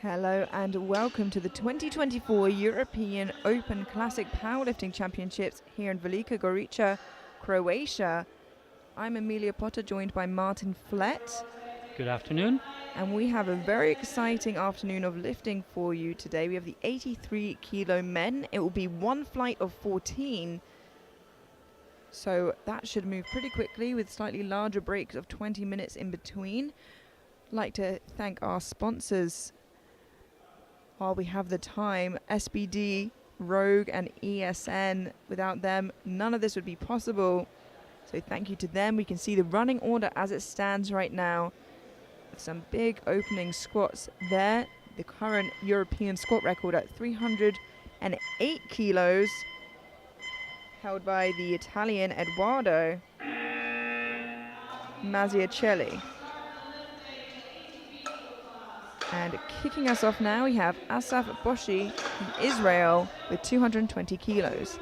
Hello and welcome to the 2024 European Open Classic Powerlifting Championships here in Velika Gorica, Croatia. I'm Amelia Potter, joined by Martin Flett. Good afternoon. And we have a very exciting afternoon of lifting for you today. We have the 83 kilo men. It will be one flight of 14. So that should move pretty quickly with slightly larger breaks of 20 minutes in between. I'd like to thank our sponsors while we have the time, SBD, Rogue and ESN. Without them, none of this would be possible. So thank you to them. We can see the running order as it stands right now. With some big opening squats there. The current European squat record at 308 kilos, held by the Italian Edoardo Mazziacelli. And kicking us off now, we have Asaf Boshi from Israel with 220 kilos.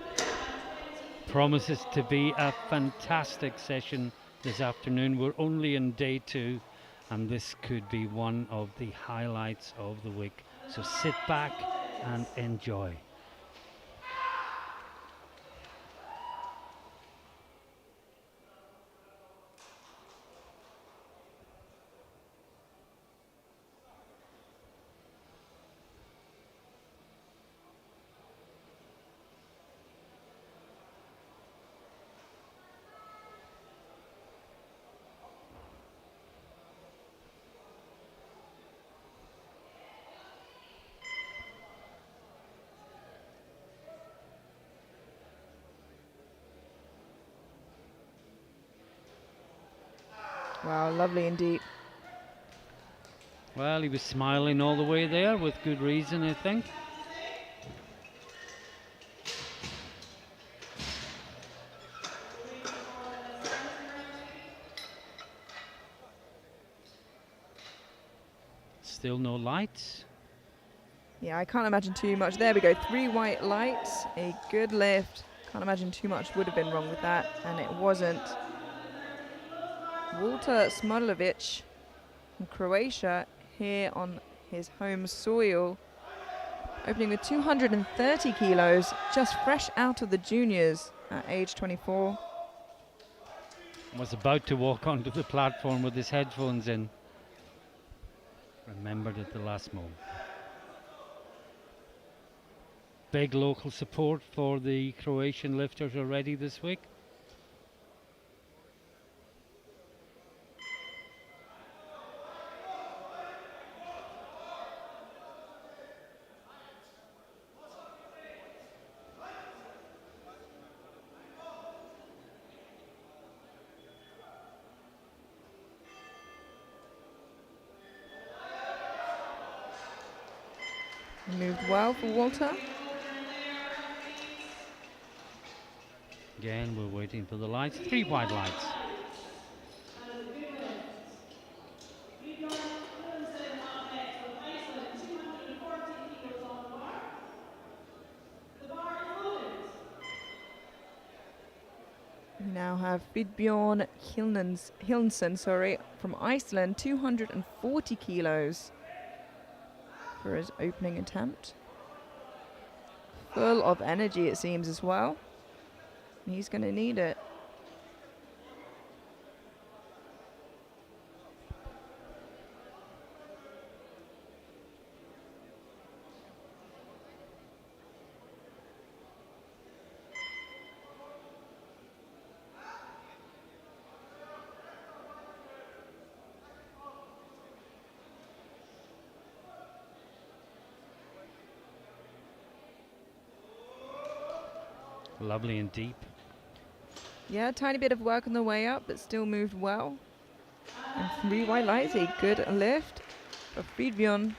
Promises to be a fantastic session this afternoon. We're only in day 2, and this could be one of the highlights of the week. So sit back and enjoy. Wow, lovely indeed. Well, he was smiling all the way there with good reason, I think. Still no lights. Yeah, I can't imagine too much. There we go, 3 white lights, a good lift. Can't imagine too much would have been wrong with that, and it wasn't. Walter Smodlovic from Croatia here on his home soil, opening with 230 kilos, just fresh out of the juniors at age 24. Was about to walk onto the platform with his headphones in. Remembered at the last moment. Big local support for the Croatian lifters already this week. Moved well for Walter. Again, we're waiting for the lights. 3 white lights. We now have Fridbjorn Hilnsen from Iceland, 240 kilos for his opening attempt. Full of energy, it seems, as well. He's going to need it. Lovely and deep. Yeah, a tiny bit of work on the way up, but still moved well. And 3 white lights, a good lift for Fridbjorn.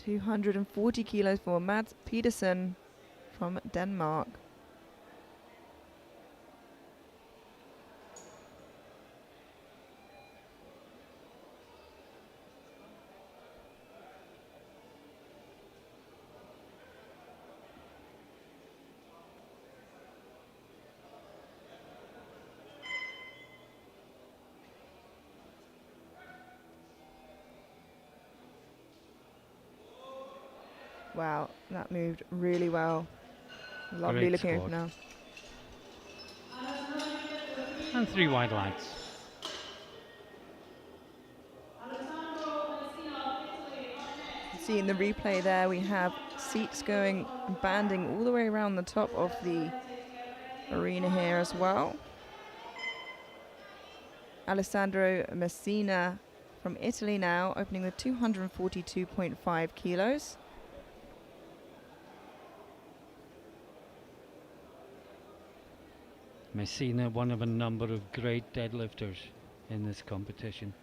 $240 kilos for Mads Pedersen from Denmark. Wow, that moved really well. Lovely Great looking squat. opener. And 3 wide lights. See in the replay there, we have seats going, banding all the way around the top of the arena here as well. Alessandro Messina from Italy now, opening with 242.5 kilos. Messina, one of a number of great deadlifters in this competition.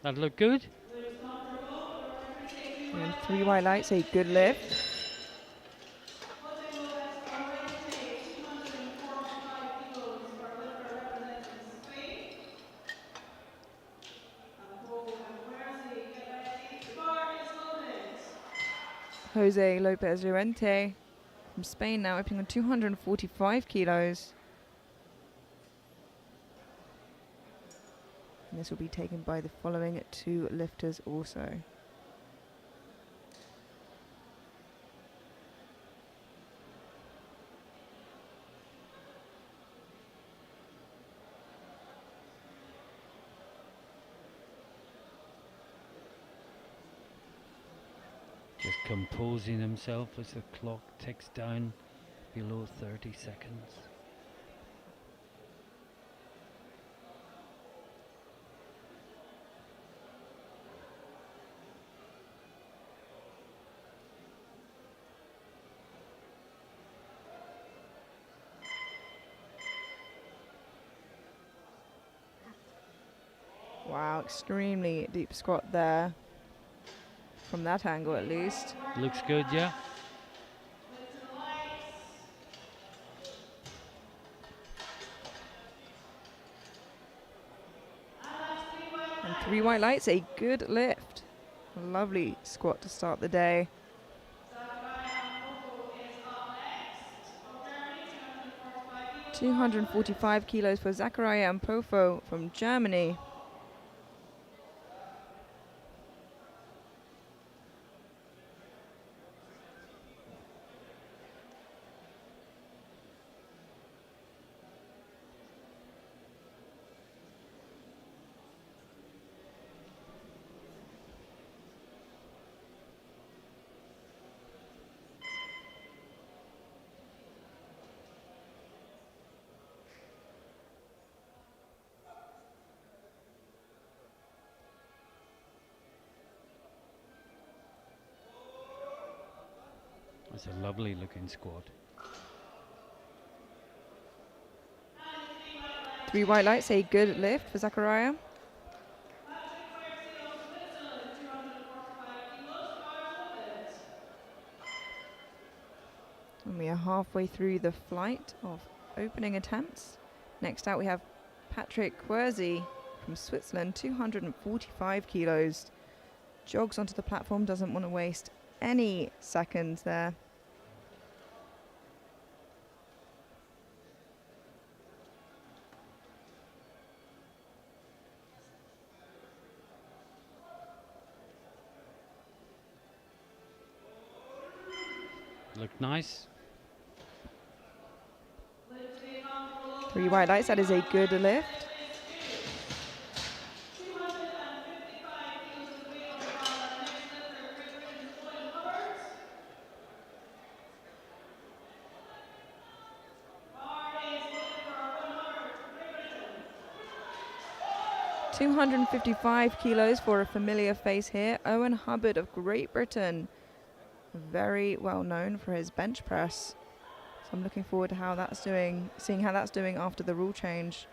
That look good? And 3 white lights, a good lift. Jose Lopez Llorente from Spain now opening on 245 kilos. And this will be taken by the following 2 lifters also. Just composing himself as the clock ticks down below 30 seconds. Wow, extremely deep squat there. From that angle at least. Looks good, yeah? And 3 white lights, a good lift. A lovely squat to start the day. $245 kilos for Zachariah Ampofo from Germany. It's a lovely looking squat. 3 white lights, a good lift for Zachariah. And we are halfway through the flight of opening attempts. Next out we have Patrick Querzi from Switzerland, 245 kilos. Jogs onto the platform, doesn't want to waste any seconds there. Looked nice. 3 white lights, that is a good lift. $255 kilos for a familiar face here. Owen Hubbard of Great Britain, very well known for his bench press. So I'm looking forward to how that's doing, seeing how that's doing after the rule change.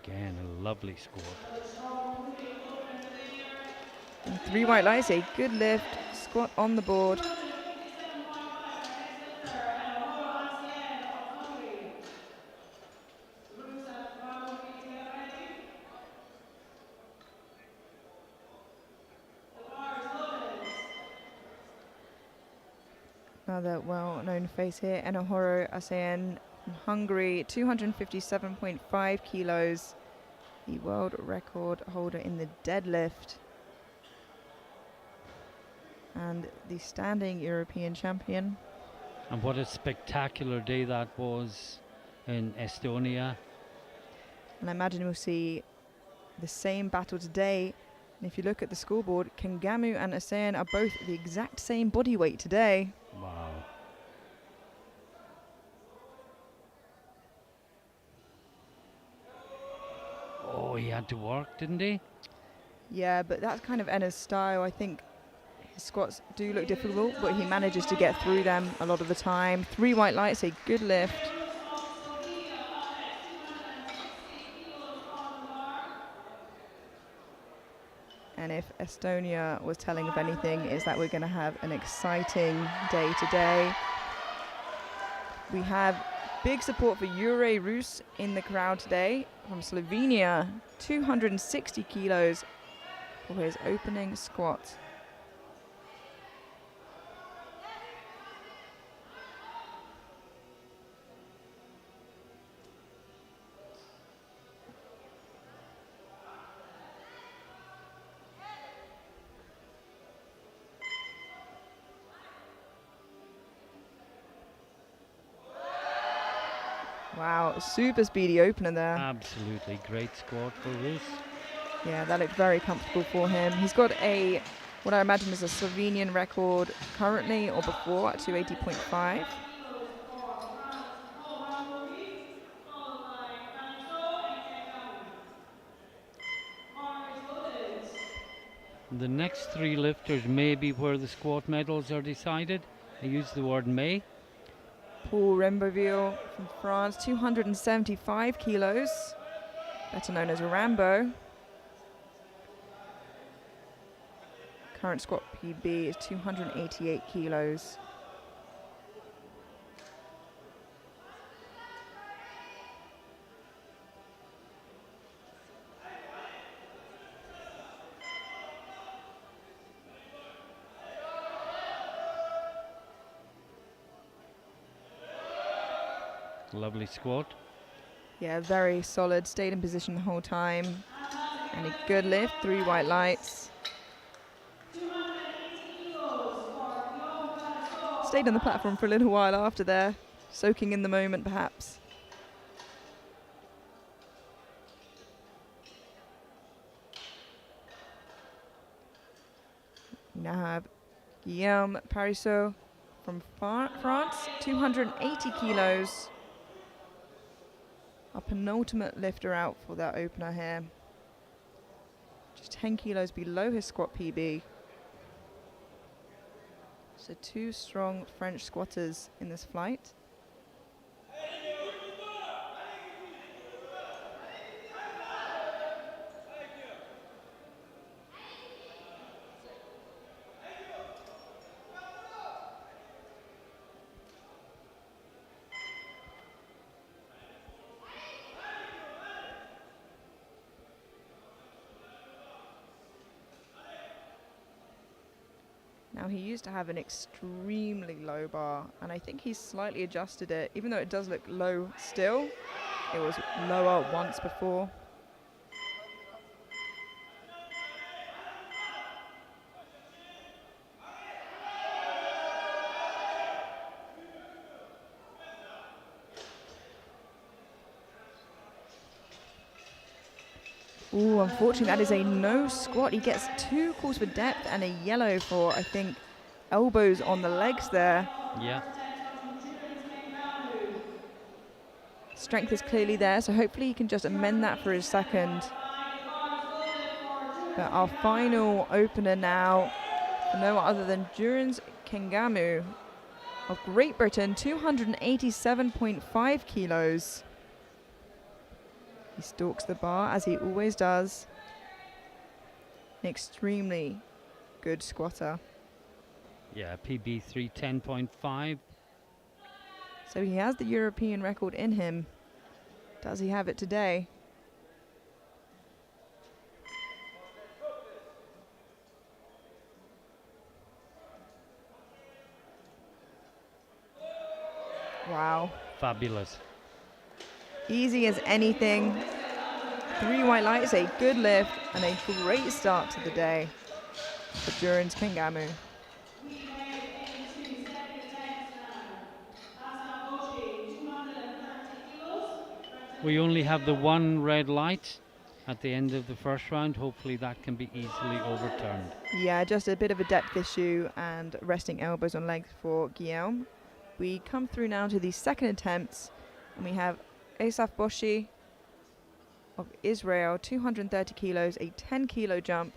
Again, a lovely squat. And 3 white lights, a good lift, squat on the board. Another well-known face here, Enohoro Asean from Hungary, 257.5 kilos, the world record holder in the deadlift, and the standing European champion. And what a spectacular day that was in Estonia. And I imagine we'll see the same battle today. And if you look at the scoreboard, Kengamu and Asean are both the exact same body weight today. Wow. Oh, he had to work, didn't he? Yeah, but that's kind of Enna's style. I think his squats do look difficult, but he manages to get through them a lot of the time. 3 white lights, a good lift. And if Estonia was telling of anything, is that we're going to have an exciting day today. We have big support for Jure Rus in the crowd today from Slovenia, 260 kilos for his opening squat. Wow, super speedy opener there. Absolutely great squat for Rus. Yeah, that looked very comfortable for him. He's got a, what I imagine is a Slovenian record currently or before at 280.5. The next 3 lifters may be where the squat medals are decided. I use the word may. Paul Remboville from France, 275 kilos, better known as Rambo. Current squat PB is 288 kilos. Lovely squat. Yeah, very solid, stayed in position the whole time. And a good lift, 3 white lights. Stayed on the platform for a little while after there, soaking in the moment perhaps. We now have Guillaume Parisot from France, 280 kilos. Our penultimate lifter out for that opener here. Just 10 kilos below his squat PB. So 2 strong French squatters in this flight. Now he used to have an extremely low bar, and I think he's slightly adjusted it, even though it does look low still. It was lower once before. Ooh, unfortunately that is a no squat. He gets 2 calls for depth and a yellow for, I think, elbows on the legs there. Yeah. Strength is clearly there, so hopefully he can just amend that for his second. But our final opener now, no other than Durans Kengamu of Great Britain, 287.5 kilos. He stalks the bar as he always does. An extremely good squatter. Yeah, PB 310.5. So he has the European record in him. Does he have it today? Wow. Fabulous. Easy as anything. 3 white lights, a good lift, and a great start to the day for Jurans Kengamu. We only have the one red light at the end of the first round. Hopefully that can be easily overturned. Yeah, just a bit of a depth issue and resting elbows on legs for Guillaume. We come through now to the second attempts, and we have Asaf Boshi of Israel, 230 kilos, a 10 kilo jump.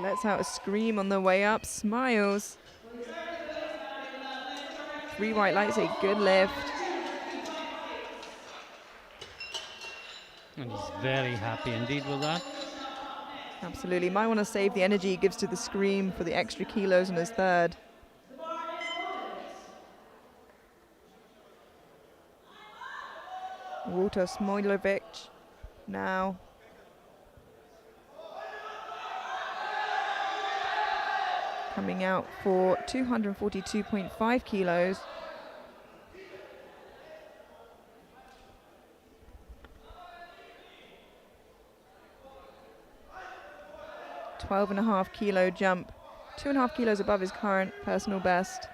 Lets out a scream on the way up, smiles. 3 white lights, a good lift. And he's very happy indeed with that. Absolutely, might want to save the energy he gives to the scream for the extra kilos on his third. Walter Smojlovic now. Coming out for 242.5 kilos. $12.5 kilo jump, 2.5 kilos above his current personal best.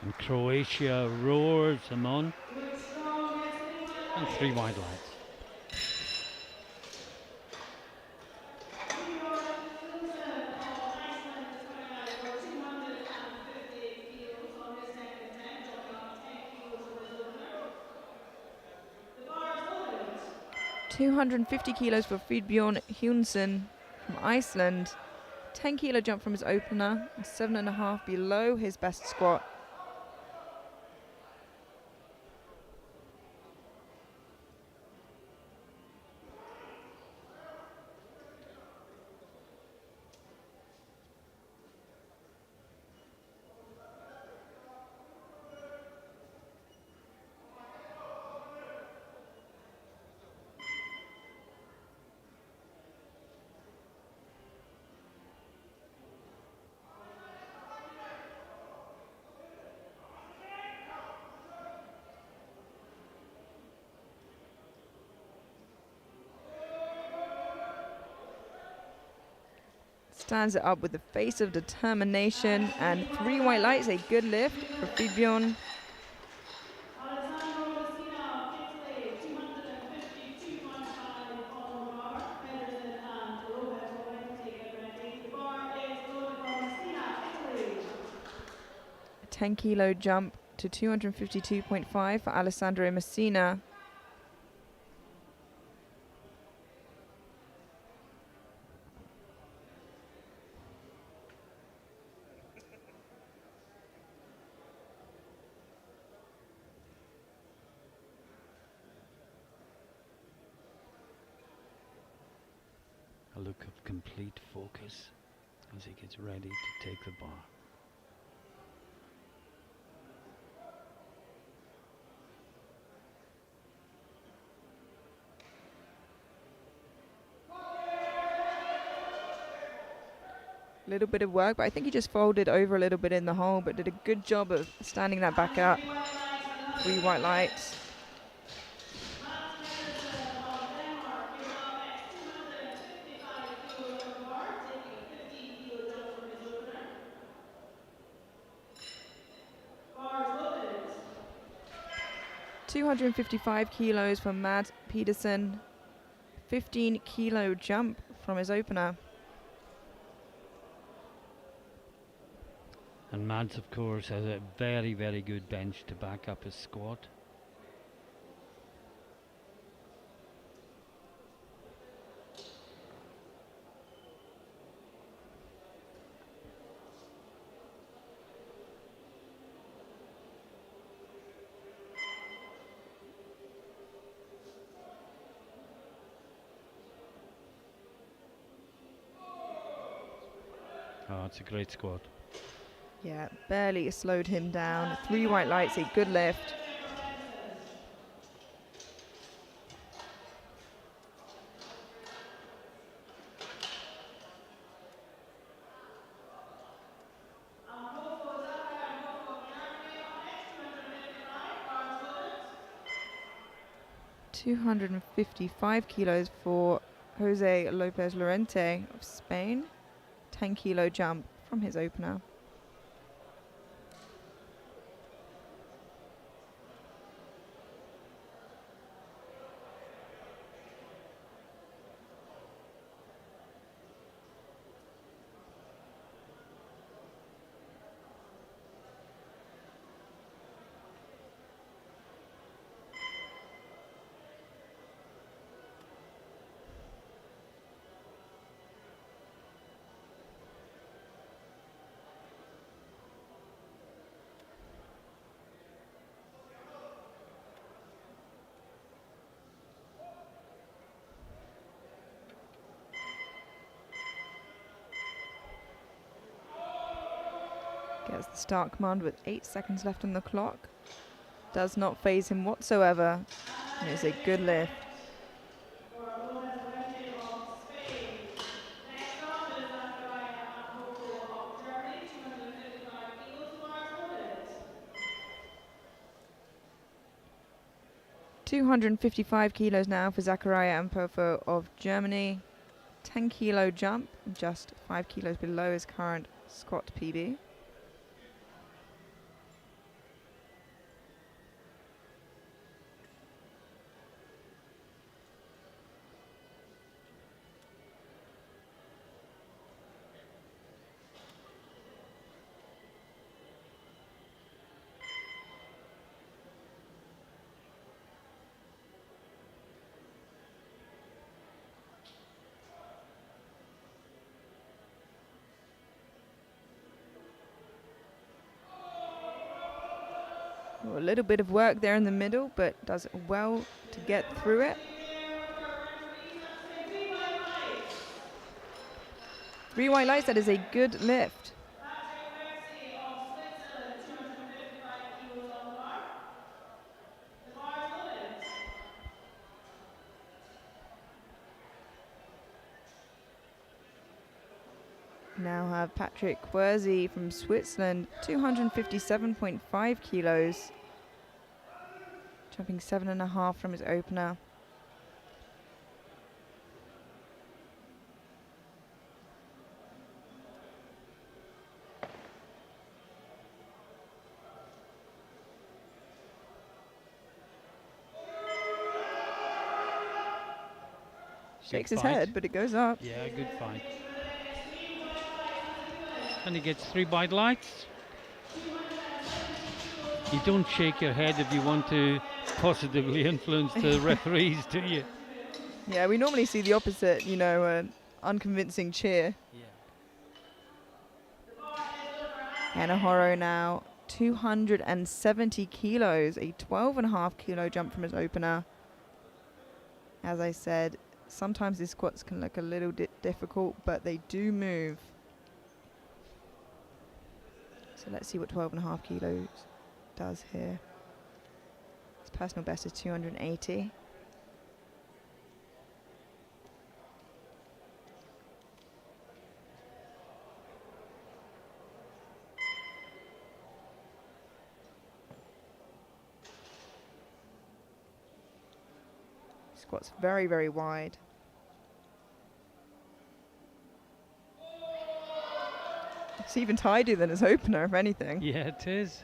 And Croatia roars him on. And 3 wide lights. $250 kilos for Fridbjorn Hjunsen from Iceland. 10 kilo jump from his opener, and 7.5 below his best squat. Stands it up with the face of determination, and 3 white lights, a good lift for Fridbjorn. A 10 kilo jump to 252.5 for Alessandro Messina. A look of complete focus as he gets ready to take the bar. A little bit of work, but I think he just folded over a little bit in the hole, but did a good job of standing that back up. 3 white lights. 255 kilos from Mads Pedersen. 15-kilo jump from his opener. And Mads, of course, has a very, very good bench to back up his squat. Oh, it's a great squat. Yeah, barely slowed him down. 3 white lights, a good lift. $255 kilos for Jose Lopez Lorente of Spain. 10-kilo jump from his opener. Gets the start command with 8 seconds left on the clock. Does not phase him whatsoever. And it's a good lift. $255 kilos now for Zachariah Ampofo of Germany. 10-kilo jump, just 5 kilos below his current squat PB. A little bit of work there in the middle, but does well to get through it. 3 white lights, that is a good lift. Now have Patrick Querzi from Switzerland, 257.5 kilos. Jumping 7.5 from his opener. Shakes his head, but it goes up. Yeah, good fight. And he gets 3 white lights. You don't shake your head if you want to positively influence the referees, do you? Yeah, we normally see the opposite, you know, an unconvincing cheer. Yeah. Kanahoro now, 270 kilos, a 12.5 kilo jump from his opener. As I said, sometimes these squats can look a little bit difficult, but they do move. So let's see what 12.5 kilos does here. His personal best is 280. Squats very, very wide. It's even tidier than his opener, if anything. Yeah, it is.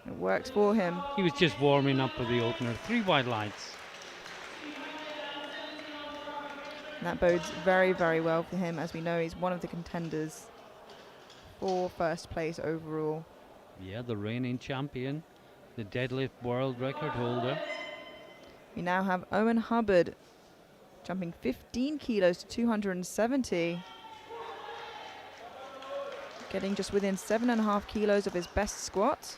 It works for him. He was just warming up with the opener. 3 white lights. And that bodes very, very well for him, as we know he's one of the contenders for first place overall. Yeah, the reigning champion, the deadlift world record holder. We now have Owen Hubbard jumping 15 kilos to 270. Getting just within 7.5 kilos of his best squat.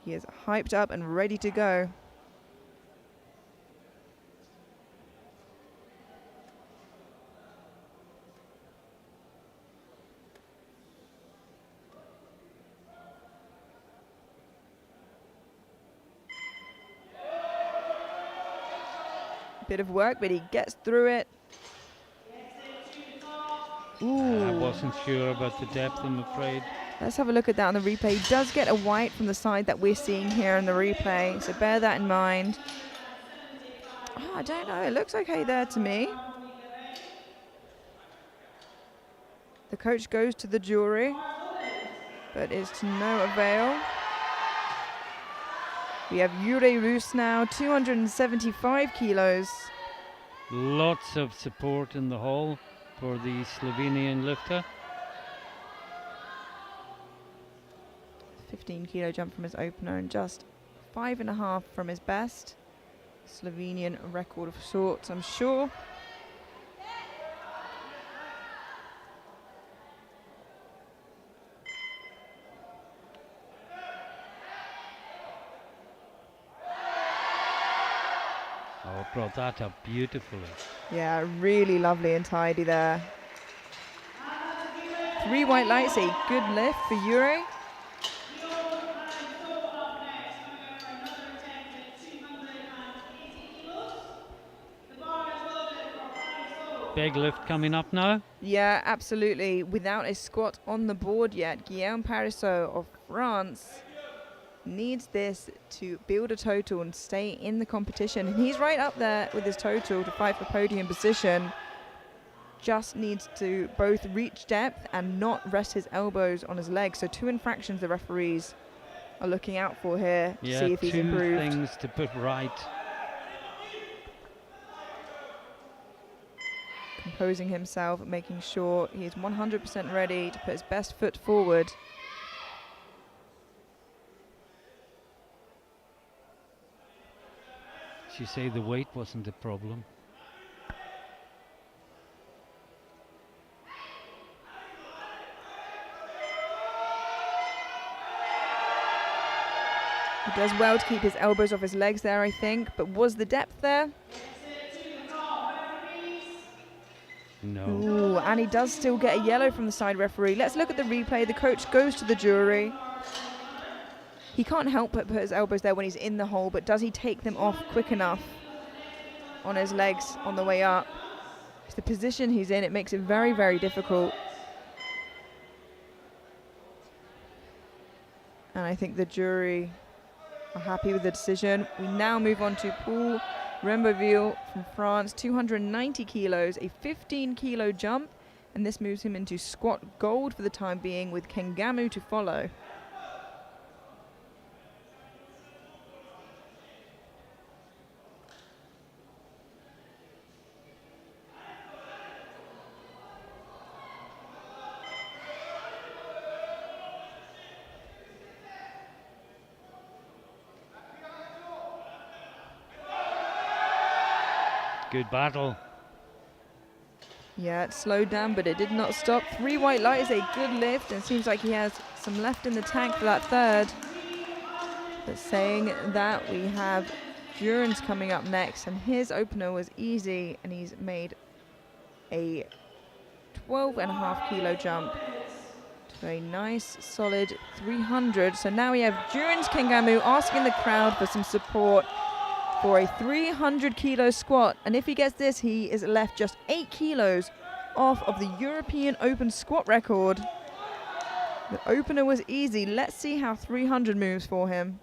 He is hyped up and ready to go. Bit of work, but he gets through it. Ooh. I wasn't sure about the depth, I'm afraid. Let's have a look at that on the replay. He does get a white from the side that we're seeing here in the replay, so bear that in mind. Oh, I don't know, it looks okay there to me. The coach goes to the jury, but is to no avail. We have Jure Rus now, 275 kilos. Lots of support in the hall for the Slovenian lifter. 15 kilo jump from his opener and just 5.5 from his best. Slovenian record of sorts, I'm sure. Oh, brought that up beautifully. Yeah, really lovely and tidy there. 3 white lights, a good lift for Jure. Big lift coming up now. Yeah, absolutely. Without a squat on the board yet, Guillaume Parisot of France needs this to build a total and stay in the competition. And he's right up there with his total to fight for podium position. Just needs to both reach depth and not rest his elbows on his legs. So 2 infractions the referees are looking out for here to see if he's 2 improved. things to put right. Composing himself, making sure he's 100% ready to put his best foot forward. She say the weight wasn't a problem. He does well to keep his elbows off his legs there, I think, but was the depth there? No. Ooh, and he does still get a yellow from the side referee. Let's look at the replay. The coach goes to the jury. He can't help but put his elbows there when he's in the hole, but does he take them off quick enough on his legs on the way up? It's the position he's in, it makes it very, very difficult. And I think the jury are happy with the decision. We now move on to Paul Remboville from France, 290 kilos, a 15 kilo jump, and this moves him into squat gold for the time being, with Kengamu to follow. Good battle. Yeah, it slowed down, but it did not stop. 3 white light is a good lift, and it seems like he has some left in the tank for that third. But saying that, we have Durance coming up next, and his opener was easy, and he's made a 12.5 kilo jump to a nice, solid 300. So now we have Durance Kengamu asking the crowd for some support for a 300 kilo squat, and if he gets this, he is left just 8 kilos off of the European Open squat record. The opener was easy. Let's see how 300 moves for him.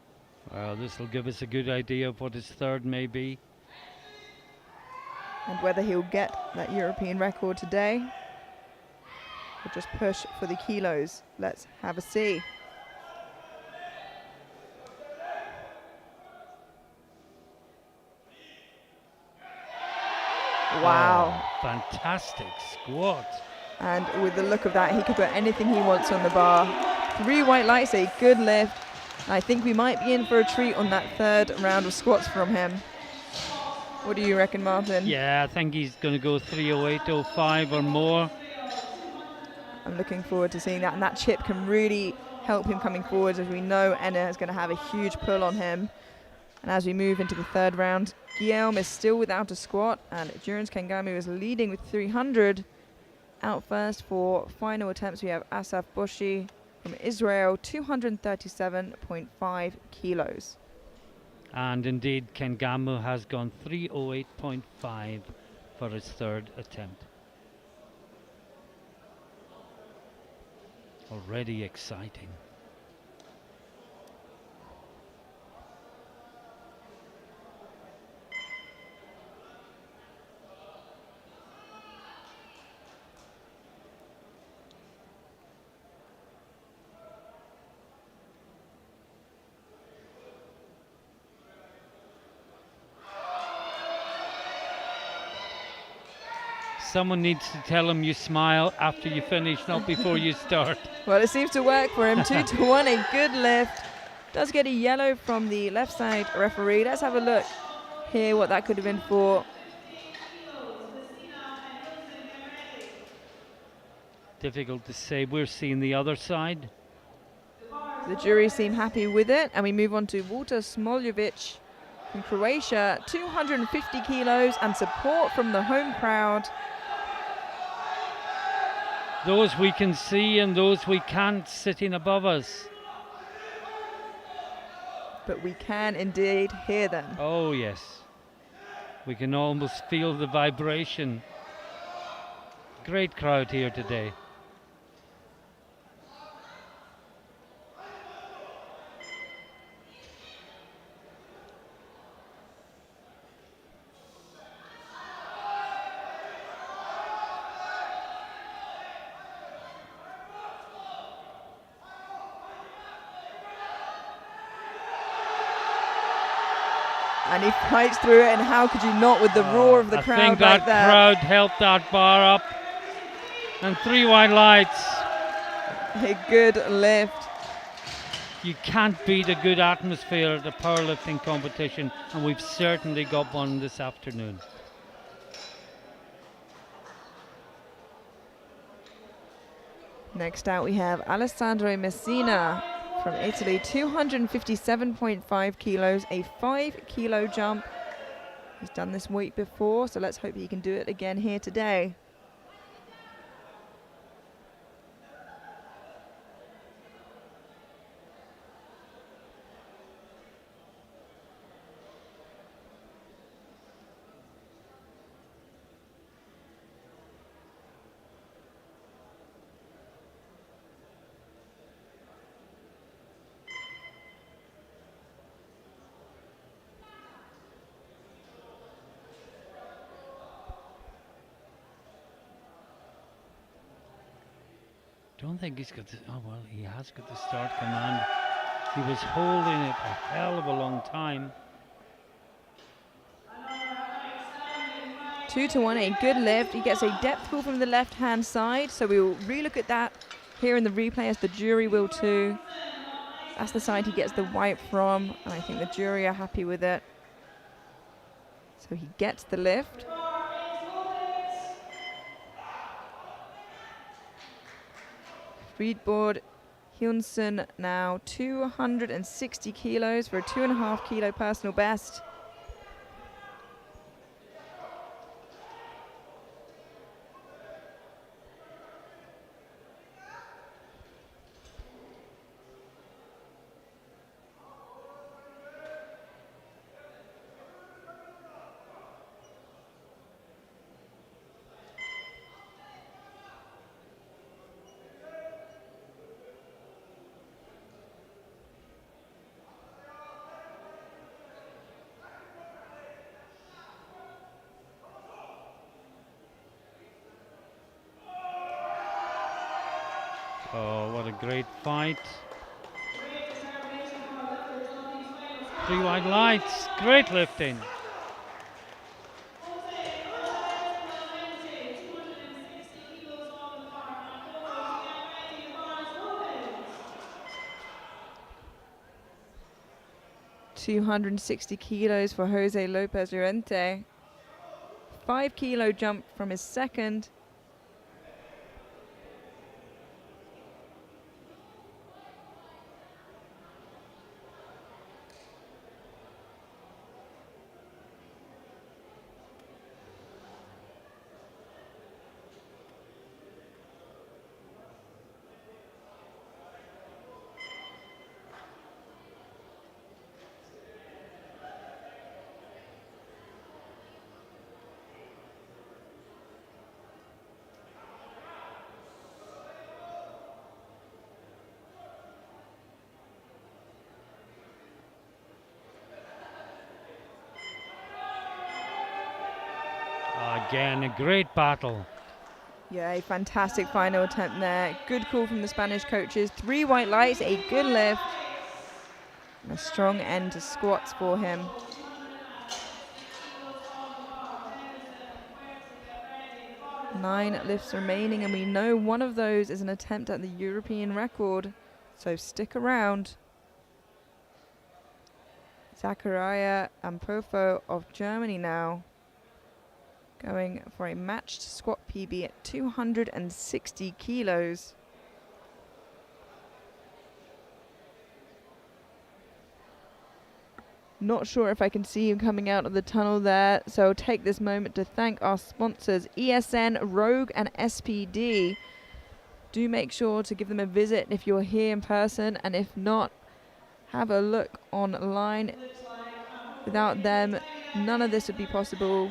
Well, this will give us a good idea of what his third may be. And whether he'll get that European record today or just push for the kilos. Let's have a see. Wow. Oh, fantastic squat. And with the look of that, he could put anything he wants on the bar. 3 white lights, a good lift. I think we might be in for a treat on that third round of squats from him. What do you reckon, Martin? Yeah, I think he's going to go 308.05 or more. I'm looking forward to seeing that. And that chip can really help him coming forwards, as we know Enna is going to have a huge pull on him. And as we move into the third round, Guillaume is still without a squat, and Durance Kengamu is leading with 300. Out first for final attempts, we have Asaf Boshi from Israel, 237.5 kilos. And indeed, Kengamu has gone 308.5 for his third attempt. Already exciting. Someone needs to tell him you smile after you finish, not before you start. Well, it seems to work for him. 2 to 1, a good lift. Does get a yellow from the left side referee. Let's have a look here what that could have been for. Difficult to say. We're seeing the other side. The jury seem happy with it. And we move on to Walter Smoljevic from Croatia, 250 kilos and support from the home crowd. Those we can see and those we can't sitting above us. But we can indeed hear them. Oh yes. We can almost feel the vibration. Great crowd here today. And he fights through it, and how could you not with the roar of the crowd I think right that there. crowd helped that bar up. And 3 white lights. A good lift. You can't beat a good atmosphere at a powerlifting competition, and we've certainly got one this afternoon. Next out we have Alessandro Messina from Italy, 257.5 kilos, a 5 kilo jump. He's done this weight before, so let's hope he can do it again here today. Don't think he's got the, oh well, he has got the start command. He was holding it a hell of a long time. 2 to 1, a good lift. He gets a depth pull from the left hand side, so we will relook at that here in the replay, as the jury will too. That's the side he gets the white from, and I think the jury are happy with it. So he gets the lift. Freedboard Hyunsun now 260 kilos for a 2.5 kilo personal best. Oh, what a great fight. 3 white lights, great lifting. 260 kilos for Jose Lopez Llorente. 5 kilo jump from his second. Again, a great battle. Yeah, a fantastic final attempt there. Good call from the Spanish coaches. 3 white lights, a good lift. And a strong end to squats for him. Nine lifts remaining, and we know one of those is an attempt at the European record. So stick around. Zachariah Ampofo of Germany now, going for a matched squat PB at 260 kilos. Not sure if I can see him coming out of the tunnel there, so I'll take this moment to thank our sponsors, ESN, Rogue and SPD. Do make sure to give them a visit if you're here in person, and if not, have a look online. Without them, none of this would be possible.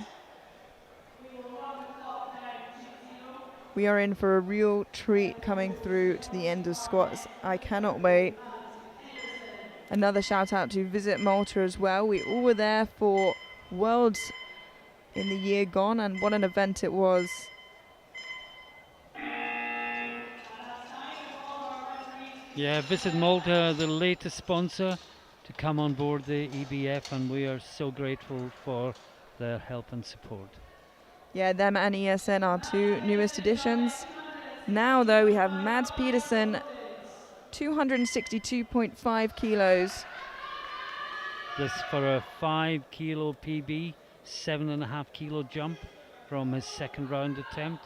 We are in for a real treat coming through to the end of squats. I cannot wait. Another shout out to Visit Malta as well. We all were there for Worlds in the year gone, and what an event it was. Yeah, Visit Malta, the latest sponsor to come on board the EBF, and we are so grateful for their help and support. Yeah, them and ESN are 2 newest additions. Now though, we have Mads Pedersen, 262.5 kilos. This for a 5 kilo PB, 7.5 kilo jump from his second round attempt.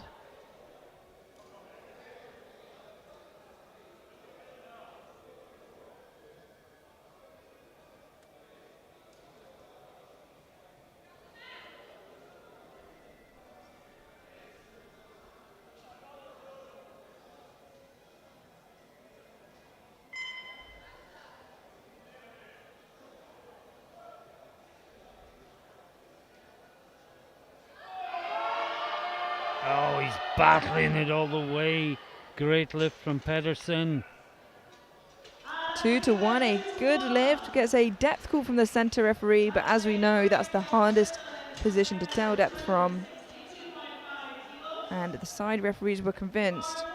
Oh, he's battling it all the way. Great lift from Pedersen. 2-1, a good lift. Gets a depth call from the center referee, but as we know, that's the hardest position to tell depth from. And the side referees were convinced.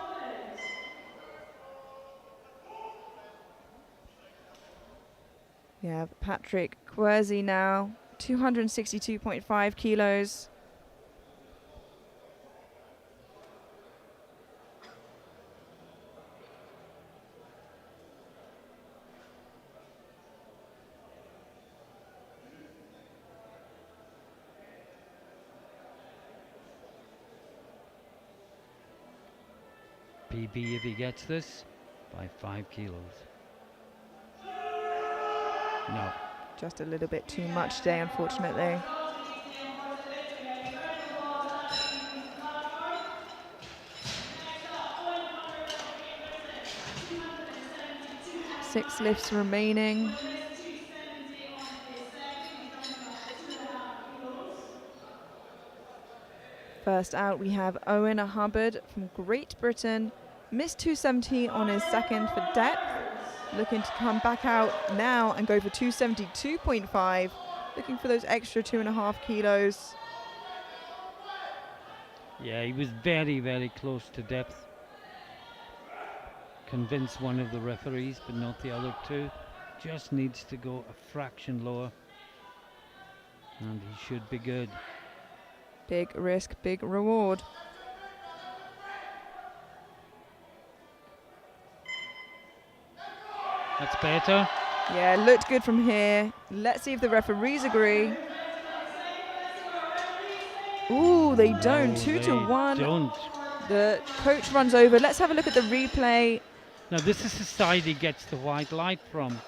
We have Patrick Quercy now, 262.5 kilos. PB if he gets this by 5 kilos. No. Just a little bit too much today, unfortunately. Six lifts remaining. First out, we have Owen Hubbard from Great Britain. Missed 270 on his second for depth. Looking to come back out now and go for 272.5. Looking for those extra 2.5 kilos. Yeah, he was very, very close to depth. Convinced one of the referees, but not the other two. Just needs to go a fraction lower, and he should be good. Big risk, big reward. That's better. Yeah, looked good from here. Let's see if the referees agree. Ooh, they don't. 2-1. Don't. The coach runs over. Let's have a look at the replay. Now this is the side he gets the white light from.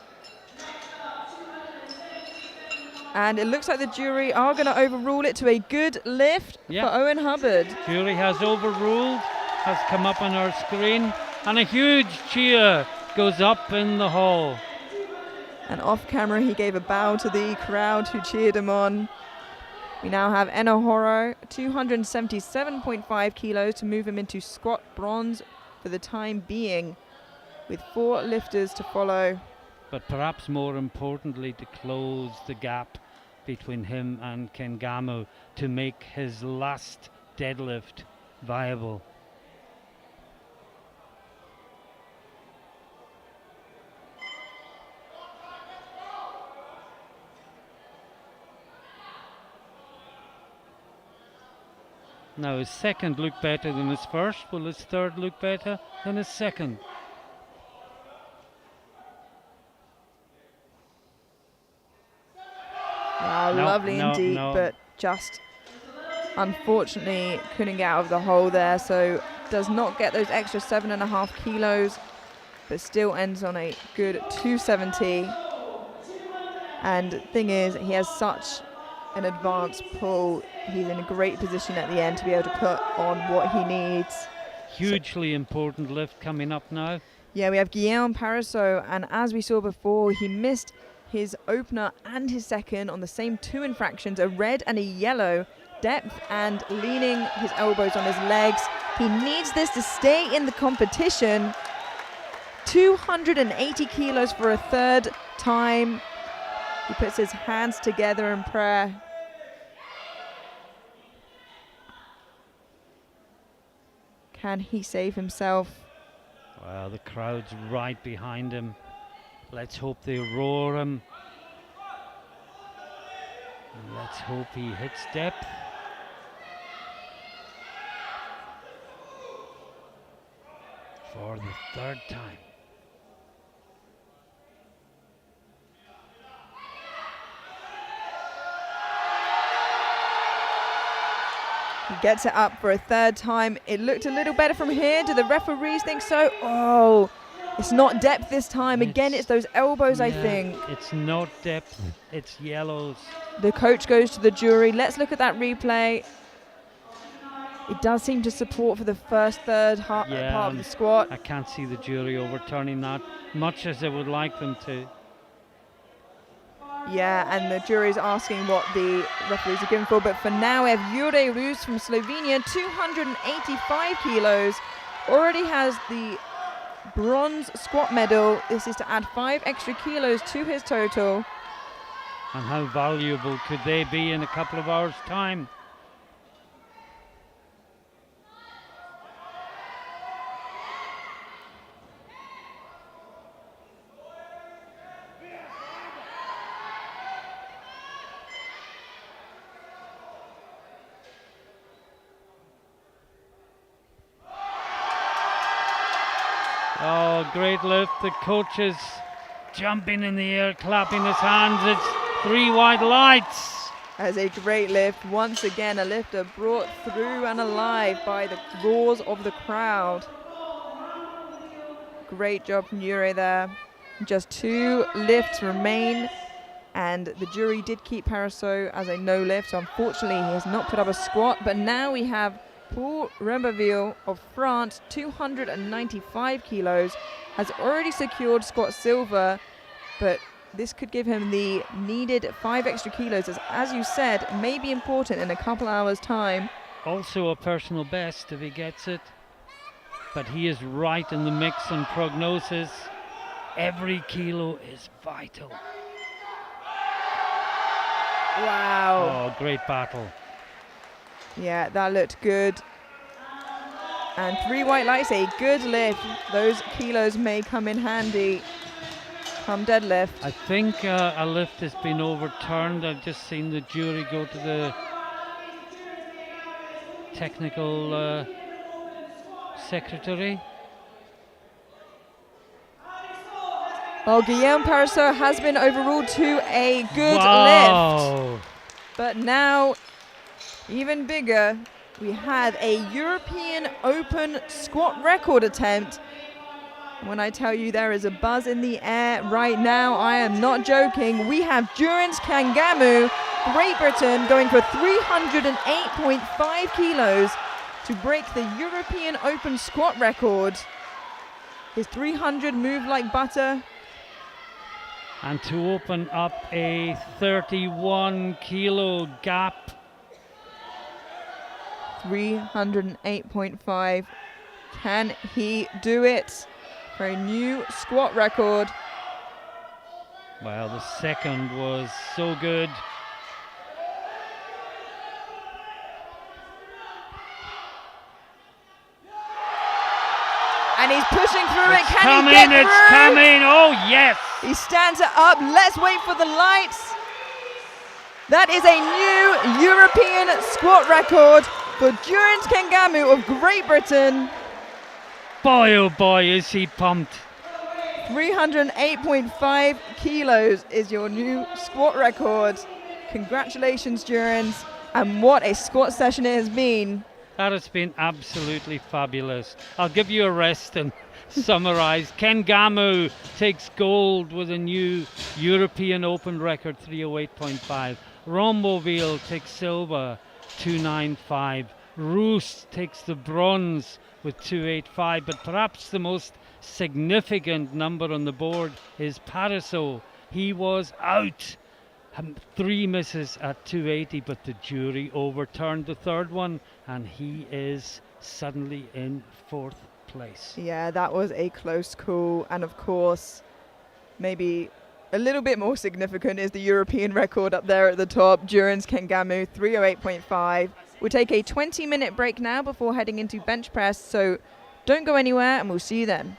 And it looks like the jury are going to overrule it to a good lift for Owen Hubbard. Jury has overruled, has come up on our screen, and a huge cheer goes up in the hall. And off camera, he gave a bow to the crowd who cheered him on. We now have Enohoro, 277.5 kilos to move him into squat bronze for the time being, with 4 lifters to follow. But perhaps more importantly, to close the gap between him and Kengamo to make his last deadlift viable. Now his second looked better than his first. Will his third look better than his second? Wow, No, lovely no, indeed, no. but just unfortunately couldn't get out of the hole there, so does not get those extra 7.5 kilos, but still ends on a good 270. And thing is, he has such an advanced pull. He's in a great position at the end to be able to put on what he needs. Hugely important lift coming up now. Yeah, we have Guillaume Parisot, and as we saw before, he missed his opener and his second on the same 2 infractions, a red and a yellow, depth and leaning his elbows on his legs. He needs this to stay in the competition. 280 kilos for a third time. He puts his hands together in prayer. Can he save himself? Well, the crowd's right behind him. Let's hope they roar him. And let's hope he hits depth. For the third time. He gets it up for a third time. It looked a little better from here. Do the referees think so? Oh, it's not depth this time. Again, it's those elbows, I think. It's not depth, it's yellows. The coach goes to the jury. Let's look at that replay. It does seem to support for the first third part of the squat. I can't see the jury overturning that, much as I would like them to. Yeah, and the jury's asking what the referees are giving for. But for now, we have Jure Rus from Slovenia, 285 kilos. Already has the bronze squat medal. This is to add 5 extra kilos to his total. And how valuable could they be in a couple of hours' time? Oh, great lift. The coach is jumping in the air, clapping his hands. It's 3 white lights. As a great lift. Once again, a lifter brought through and alive by the roars of the crowd. Great job from Jure there. Just 2 lifts remain. And the jury did keep Parisot as a no lift. So unfortunately, he has not put up a squat. But now we have Paul Rembaville of France, 295 kilos, has already secured squat silver, but this could give him the needed 5 extra kilos, as you said, may be important in a couple hours' time. Also a personal best if he gets it. But he is right in the mix on prognosis. Every kilo is vital. Wow. Oh, great battle. Yeah, that looked good. And 3 white lights, a good lift. Those kilos may come in handy come deadlift. I think a lift has been overturned. I've just seen the jury go to the technical secretary. Well, Guillaume Parassot has been overruled to a good lift. Wow. But now, even bigger, we have a European Open squat record attempt. When I tell you there is a buzz in the air right now, I am not joking. We have Durance Kangamu, Great Britain, going for 308.5 kilos to break the European Open squat record. His 300 moved like butter. And to open up a 31 kilo gap. 308.5. Can he do it for a new squat record? Well, the second was so good. And he's pushing through it. Can Coming, he get through? it's coming. Oh, yes. He stands it up. Let's wait for the lights. That is a new European squat record for Durance Kangamu of Great Britain. Boy, oh boy, is he pumped. 308.5 kilos is your new squat record. Congratulations, Durance. And what a squat session it has been. That has been absolutely fabulous. I'll give you a rest and summarize. Ken Gamu takes gold with a new European Open record, 308.5. Romboville takes silver, 295. Roos takes the bronze with 285. But perhaps the most significant number on the board is Paraso. He was out. 3 misses at 280, but the jury overturned the third one, and he is suddenly in fourth place. Yeah, that was a close call. And of course, maybe a little bit more significant is the European record up there at the top. Durance Kangamu, 308.5. We'll take a 20-minute break now before heading into bench press, so don't go anywhere, and we'll see you then.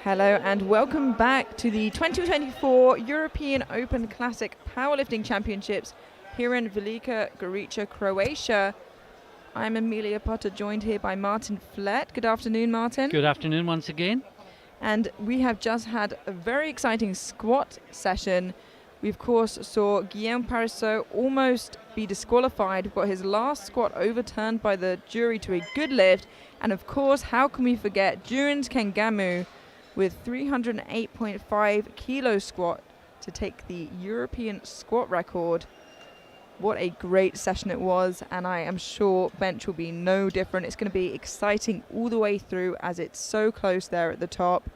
Hello and welcome back to the 2024 European Open Classic Powerlifting Championships here in Velika Gorica, Croatia. I'm Amelia Potter, joined here by Martin Flett. Good afternoon, Martin. Good afternoon once again. And we have just had a very exciting squat session. We, of course, saw Guillaume Parisot almost be disqualified, got his last squat overturned by the jury to a good lift. And, of course, how can we forget Durans Kengamu with 308.5 kilo squat to take the European squat record. What a great session it was, and I am sure bench will be no different. It's going to be exciting all the way through as it's so close there at the top.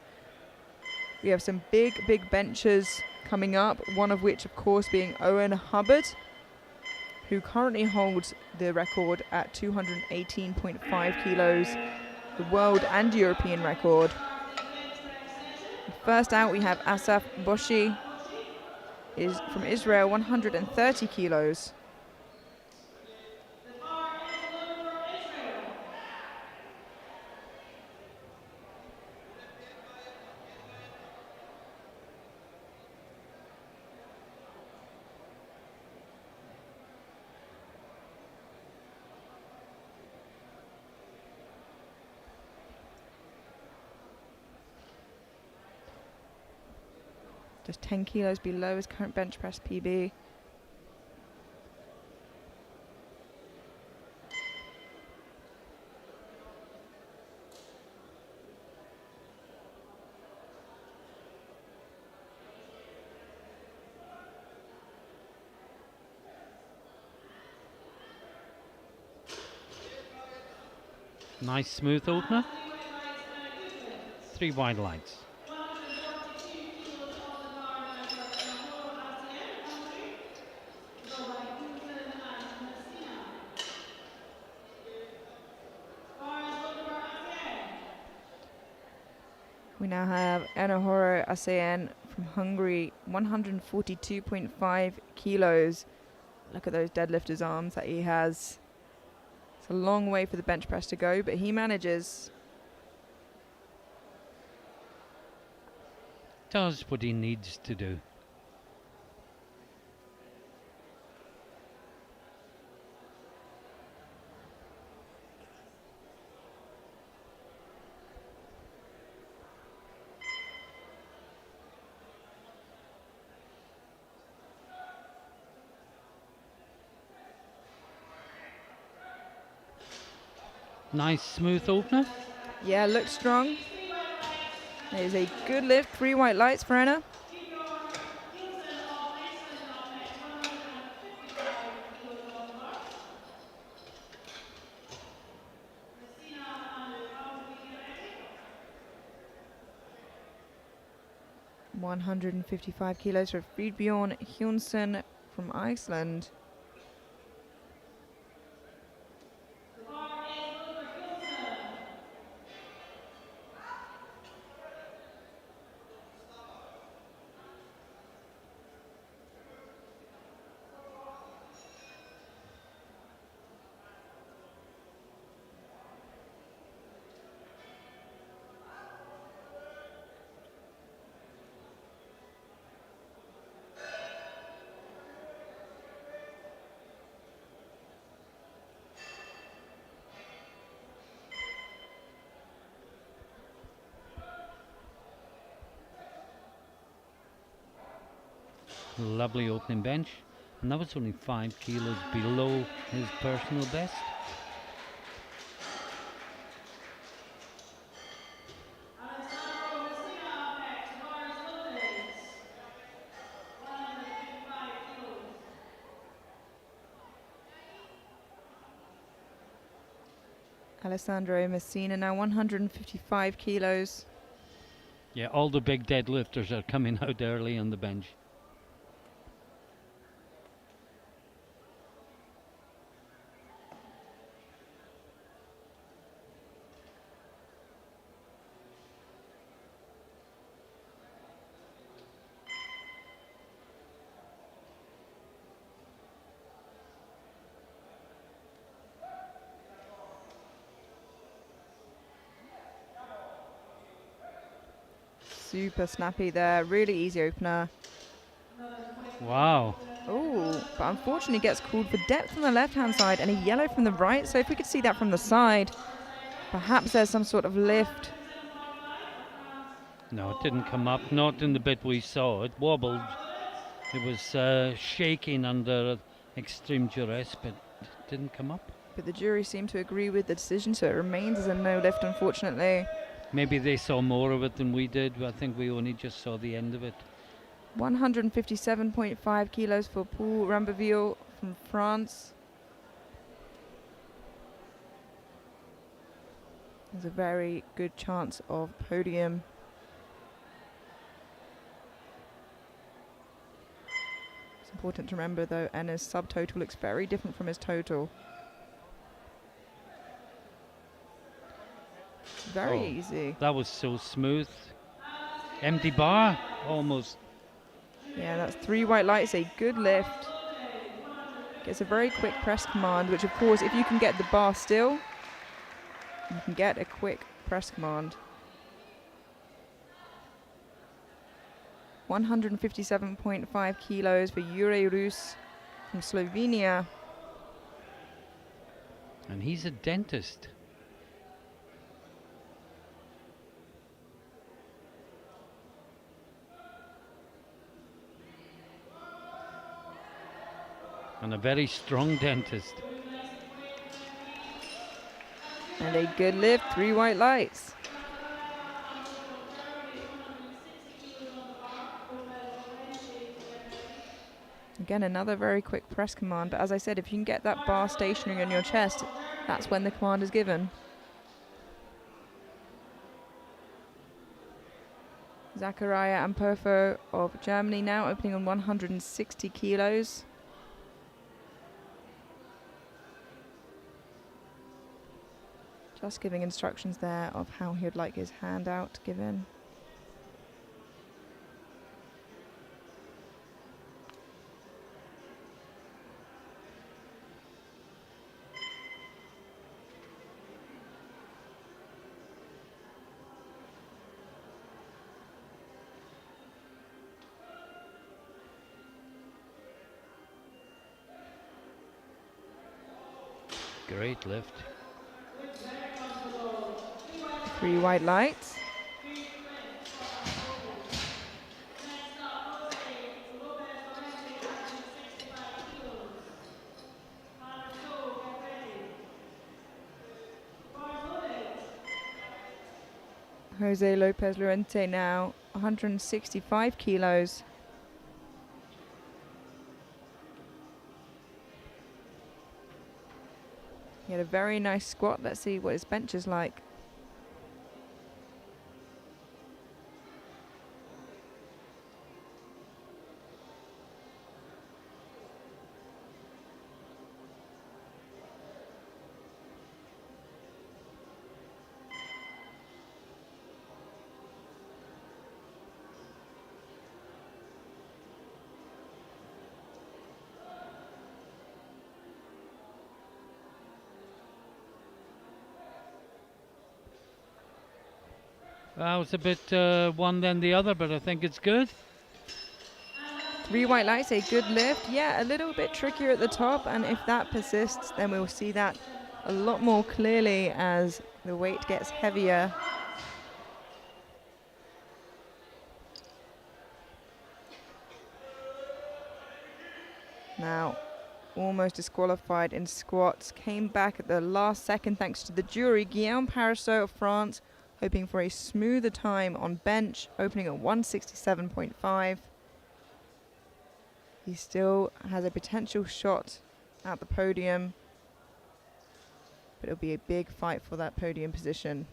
We have some big benches coming up, one of which, of course, being Owen Hubbard, who currently holds the record at 218.5 kilos, the world and European record. First out, we have Asaf Boshi, is from Israel, 130 kilos. Just 10 kilos below his current bench press PB. Nice smooth opener. 3 wide lights. We now have Enohoro ASEAN from Hungary, 142.5 kilos. Look at those deadlifters' arms that he has. It's a long way for the bench press to go, but he manages. Does what he needs to do. Nice smooth opener. Yeah, looks strong. There's a good lift, 3 white lights for Enna. $155 kilos for Fridbjorn Hyunsen from Iceland. Lovely opening bench. And that was only 5 kilos below his personal best. Alessandro Messina now 155 kilos. Yeah, all the big deadlifters are coming out early on the bench. Super snappy there, really easy opener. Wow. Oh, but unfortunately gets called for depth on the left-hand side and a yellow from the right. So if we could see that from the side, perhaps there's some sort of lift. No, it didn't come up. Not in the bit we saw. It wobbled. It was shaking under extreme duress, but it didn't come up. But the jury seemed to agree with the decision, so it remains as a no lift, unfortunately. Maybe they saw more of it than we did. I think we only just saw the end of it. 157.5 kilos for Paul Rambeville from France. There's a very good chance of podium. It's important to remember though, Enna's subtotal looks very different from his total. Very easy. That was so smooth. Empty bar, almost. Yeah, that's 3 white lights, a good lift. Gets a very quick press command, which of course, if you can get the bar still, you can get a quick press command. 157.5 kilos for Jure Rus from Slovenia. And he's a dentist. And a very strong dentist. And a good lift, 3 white lights. Again, another very quick press command, but as I said, if you can get that bar stationary on your chest, that's when the command is given. Zachariah Ampofo of Germany now opening on 160 kilos. Just giving instructions there of how he would like his handout given. Great lift. 3 white lights. Jose Lopez Llorente now 165 kilos. He had a very nice squat. Let's see what his bench is like. Well, it's a bit one then the other, but I think it's good. 3 white lights, a good lift. Yeah, a little bit trickier at the top, and if that persists, then we'll see that a lot more clearly as the weight gets heavier. Now, almost disqualified in squats. Came back at the last second thanks to the jury. Guillaume Parisot of France, hoping for a smoother time on bench, opening at 167.5. He still has a potential shot at the podium, but it'll be a big fight for that podium position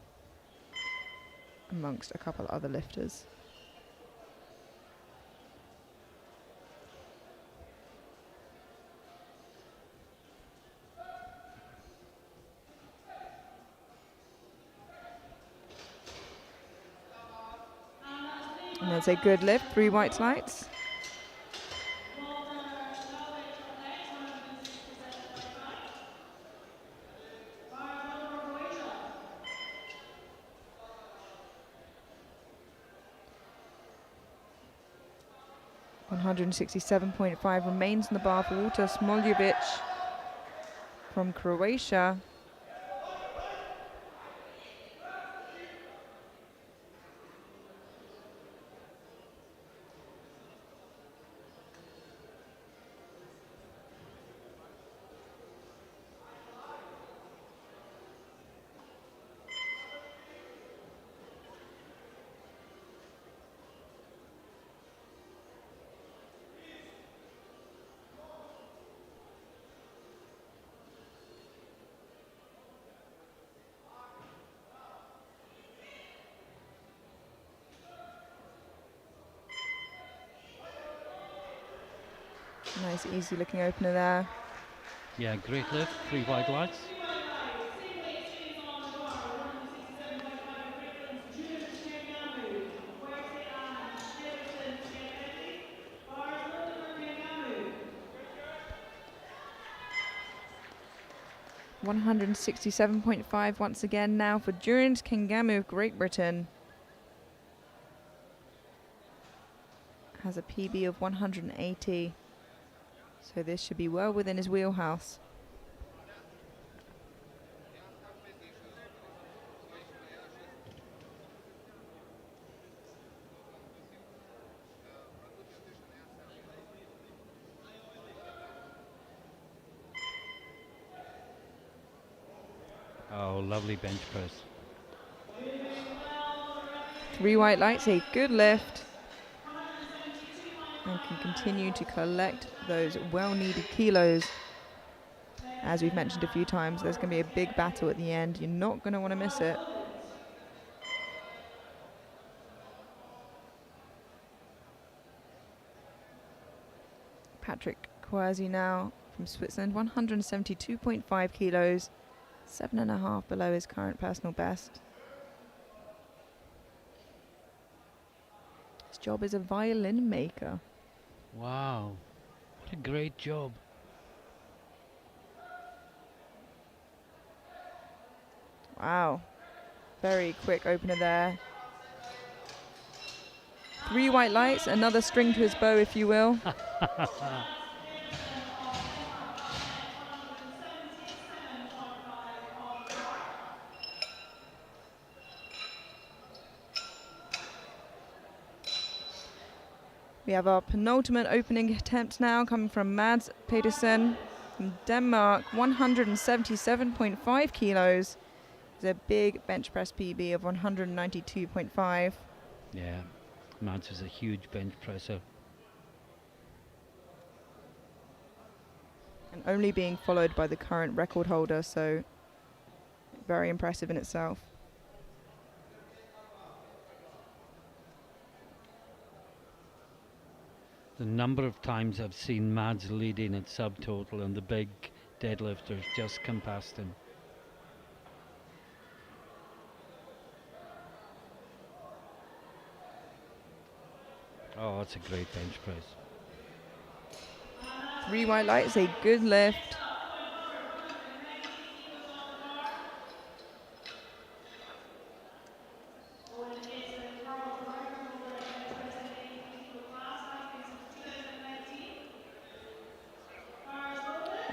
amongst a couple other lifters. And there's a good lift, 3 white lights. 167.5 remains in the bar for Walter Smoljevic from Croatia. Nice, easy looking opener there. Yeah, great lift, 3 wide lights. $167.5 once again now for Durant Kengamu of Great Britain. Has a PB of 180. So this should be well within his wheelhouse. Oh, lovely bench press. 3 white lights, a good lift. And can continue to collect those well-needed kilos. As we've mentioned a few times, there's going to be a big battle at the end. You're not going to want to miss it. Patrick Kwasi now from Switzerland, 172.5 kilos, 7.5 below his current personal best. His job is a violin maker. Wow, what a great job. Wow, very quick opener there. 3 white lights, another string to his bow, if you will. We have our penultimate opening attempt now coming from Mads Pedersen from Denmark, 177.5 kilos. It's a big bench press PB of 192.5. Yeah, Mads is a huge bench presser. And only being followed by the current record holder, so very impressive in itself. The number of times I've seen Mads leading at subtotal and the big deadlifters just come past him. Oh, that's a great bench press. 3 white lights, a good lift.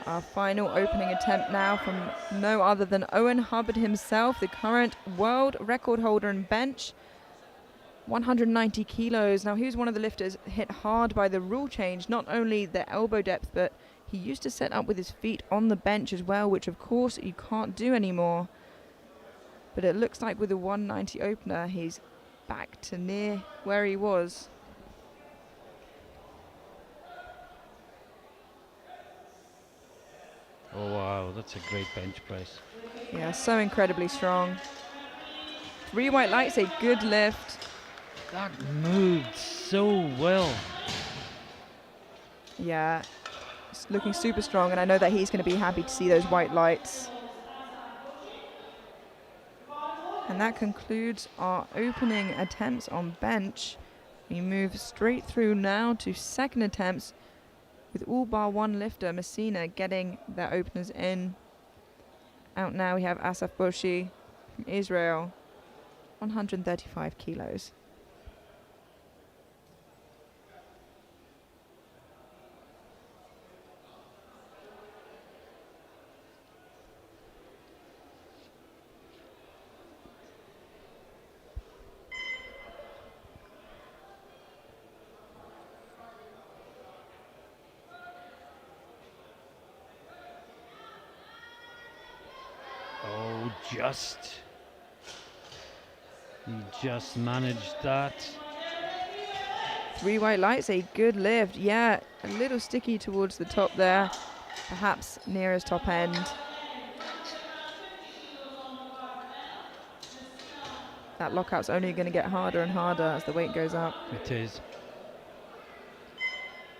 Our final opening attempt now from no other than Owen Hubbard himself, the current world record holder in bench. 190 kilos. Now, he was one of the lifters hit hard by the rule change, not only the elbow depth, but he used to set up with his feet on the bench as well, which of course you can't do anymore. But it looks like with the 190 opener, he's back to near where he was. Oh wow, that's a great bench press. Yeah, so incredibly strong. 3 white lights, a good lift. That moved so well. Yeah, it's looking super strong, and I know that he's going to be happy to see those white lights. And that concludes our opening attempts on bench. We move straight through now to second attempts, with all bar one lifter, Messina, getting their openers in. Out now we have Asaf Boshi from Israel, 135 kilos. just managed that. 3 white lights, a good lift. Yeah, a little sticky towards the top there, perhaps near his top end. That lockout's only going to get harder and harder as the weight goes up. It is.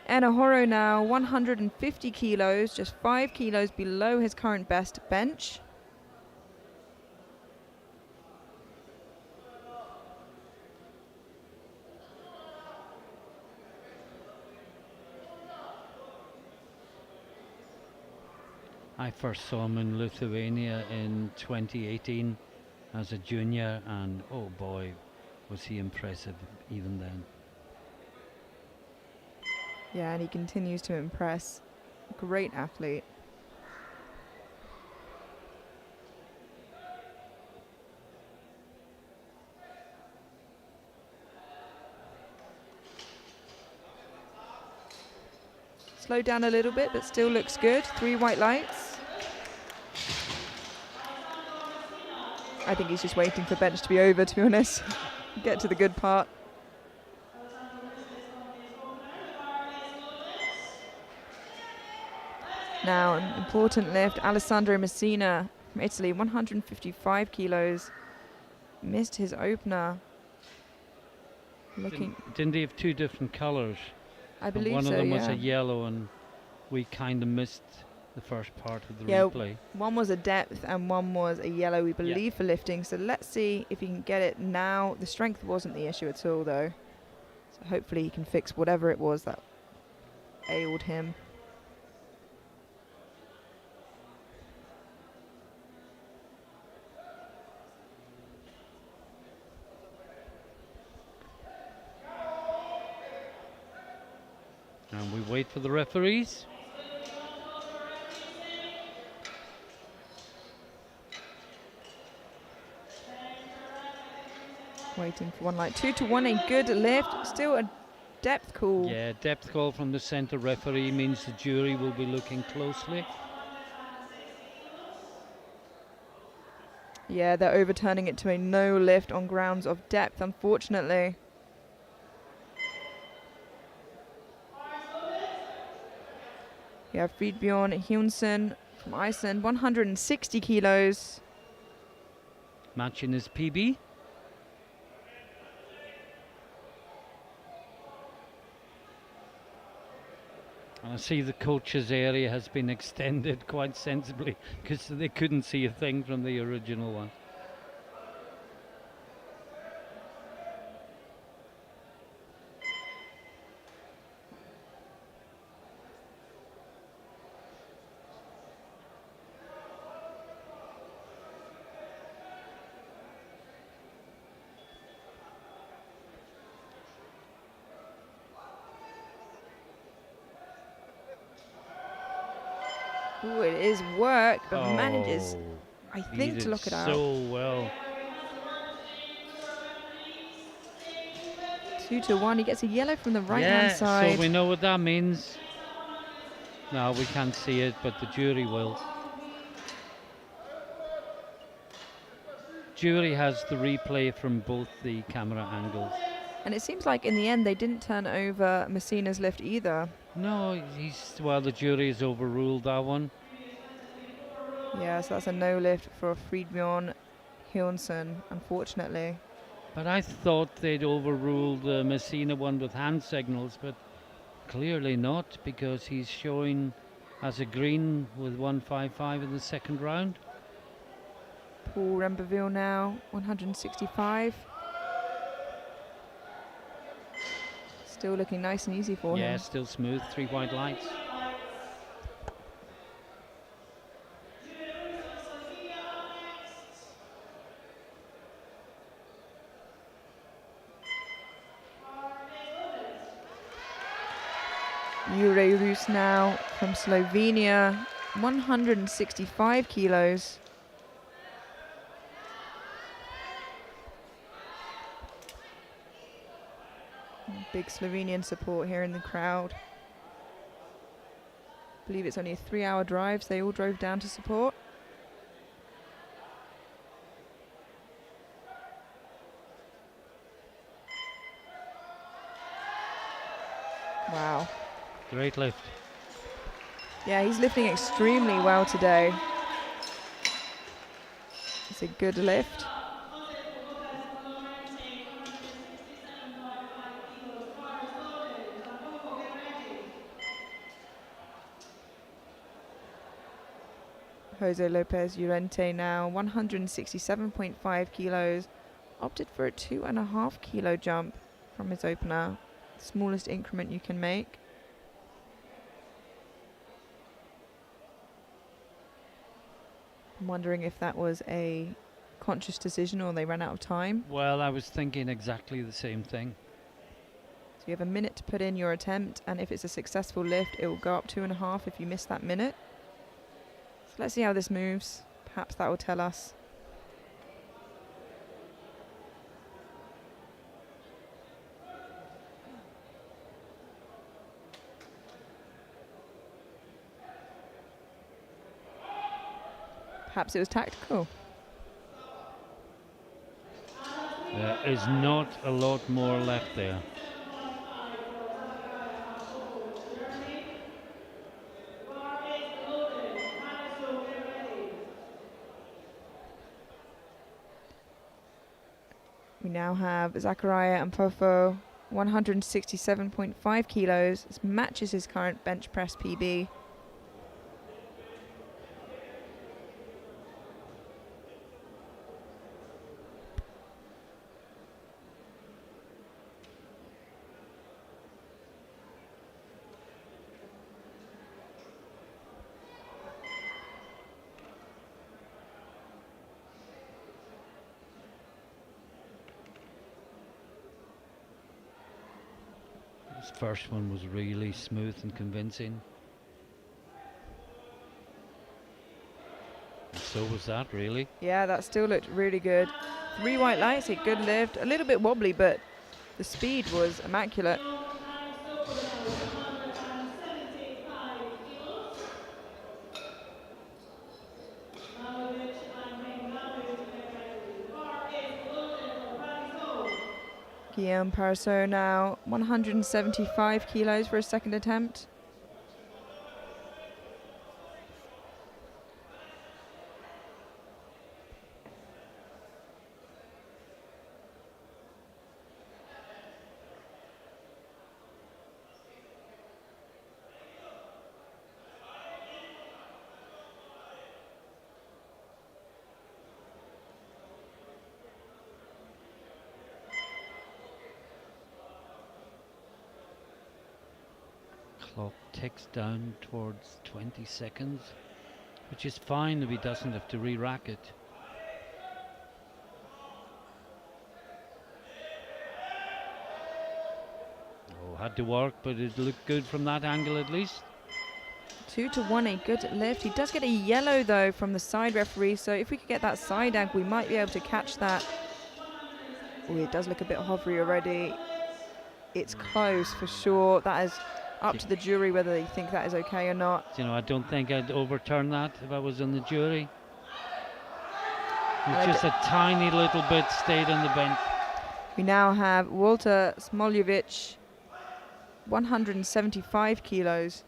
Enahoro now, 150 kilos, just 5 kilos below his current best bench. I first saw him in Lithuania in 2018 as a junior, and oh boy, was he impressive even then. Yeah, and he continues to impress. Great athlete. Slowed down a little bit, but still looks good. 3 white lights. I think he's just waiting for bench to be over, to be honest. Get to the good part. Now, an important lift. Alessandro Messina from Italy, 155 kilos. Missed his opener. Looking, Didn't he have 2 different colours? I believe One so, of them was yeah. a yellow, and we kind of missed the first part of the Yeah, replay. one was a depth and one was a yellow, we believe, for lifting. So let's see if he can get it now. The strength wasn't the issue at all, though. So hopefully he can fix whatever it was that ailed him. And we wait for the referees. Waiting for 1 light. 2 to 1, a good lift. Still a depth call. Yeah, depth call from the centre referee means the jury will be looking closely. Yeah, they're overturning it to a no lift on grounds of depth, unfortunately. We have Fridbjorn Hyunsen from Iceland, 160 kilos. Matching his PB. And I see the coach's area has been extended quite sensibly because they couldn't see a thing from the original one. Ooh, it is work, but manages, Oh, I he think, did to lock it out. so well. 2 to 1, he gets a yellow from the right-hand side. So we know what that means. No, we can't see it, but the jury will. Jury has the replay from both the camera angles. And it seems like in the end they didn't turn over Messina's lift either. No, the jury has overruled that one. Yeah, so that's a no lift for Fridbjorn Hyunsen, unfortunately. But I thought they'd overruled the Messina one with hand signals, but clearly not, because he's showing as a green with 155 in the second round. Paul Remberville now, 165. Still looking nice and easy for him. Yeah, still smooth, 3 white lights. Jure Rus now from Slovenia, 165 kilos. Big Slovenian support here in the crowd. I believe it's only a 3-hour drive, so they all drove down to support. Wow. Great lift. Yeah, he's lifting extremely well today. It's a good lift. Jose Lopez Llorente now 167.5 kilos. Opted for a 2.5 kilo jump from his opener. Smallest increment you can make. I'm wondering if that was a conscious decision or they ran out of time. Well, I was thinking exactly the same thing. So you have a minute to put in your attempt, and if it's a successful lift, it will go up 2.5 if you miss that minute. So let's see how this moves. Perhaps that will tell us. Perhaps it was tactical. There is not a lot more left there. We now have Zachariah and Fofo, 167.5 kilos. This matches his current bench press PB. This first one was really smooth and convincing. And so was that, really. Yeah, that still looked really good. 3 white lights, a good lift. A little bit wobbly, but the speed was immaculate. Guillaume Paraso now 175 kilos for his second attempt. Clock ticks down towards 20 seconds, which is fine if he doesn't have to re-rack it. Oh, had to work, but it looked good from that angle at least. 2-1, a good lift. He does get a yellow though from the side referee, so if we could get that side angle, we might be able to catch that. Oh, it does look a bit hovery already. It's close for sure. That is up to the jury whether they think that is okay or not. You know, I don't think I'd overturn that if I was on the jury. It's just a tiny little bit stayed on the bench. We now have Walter Smoljevic, 175 kilos.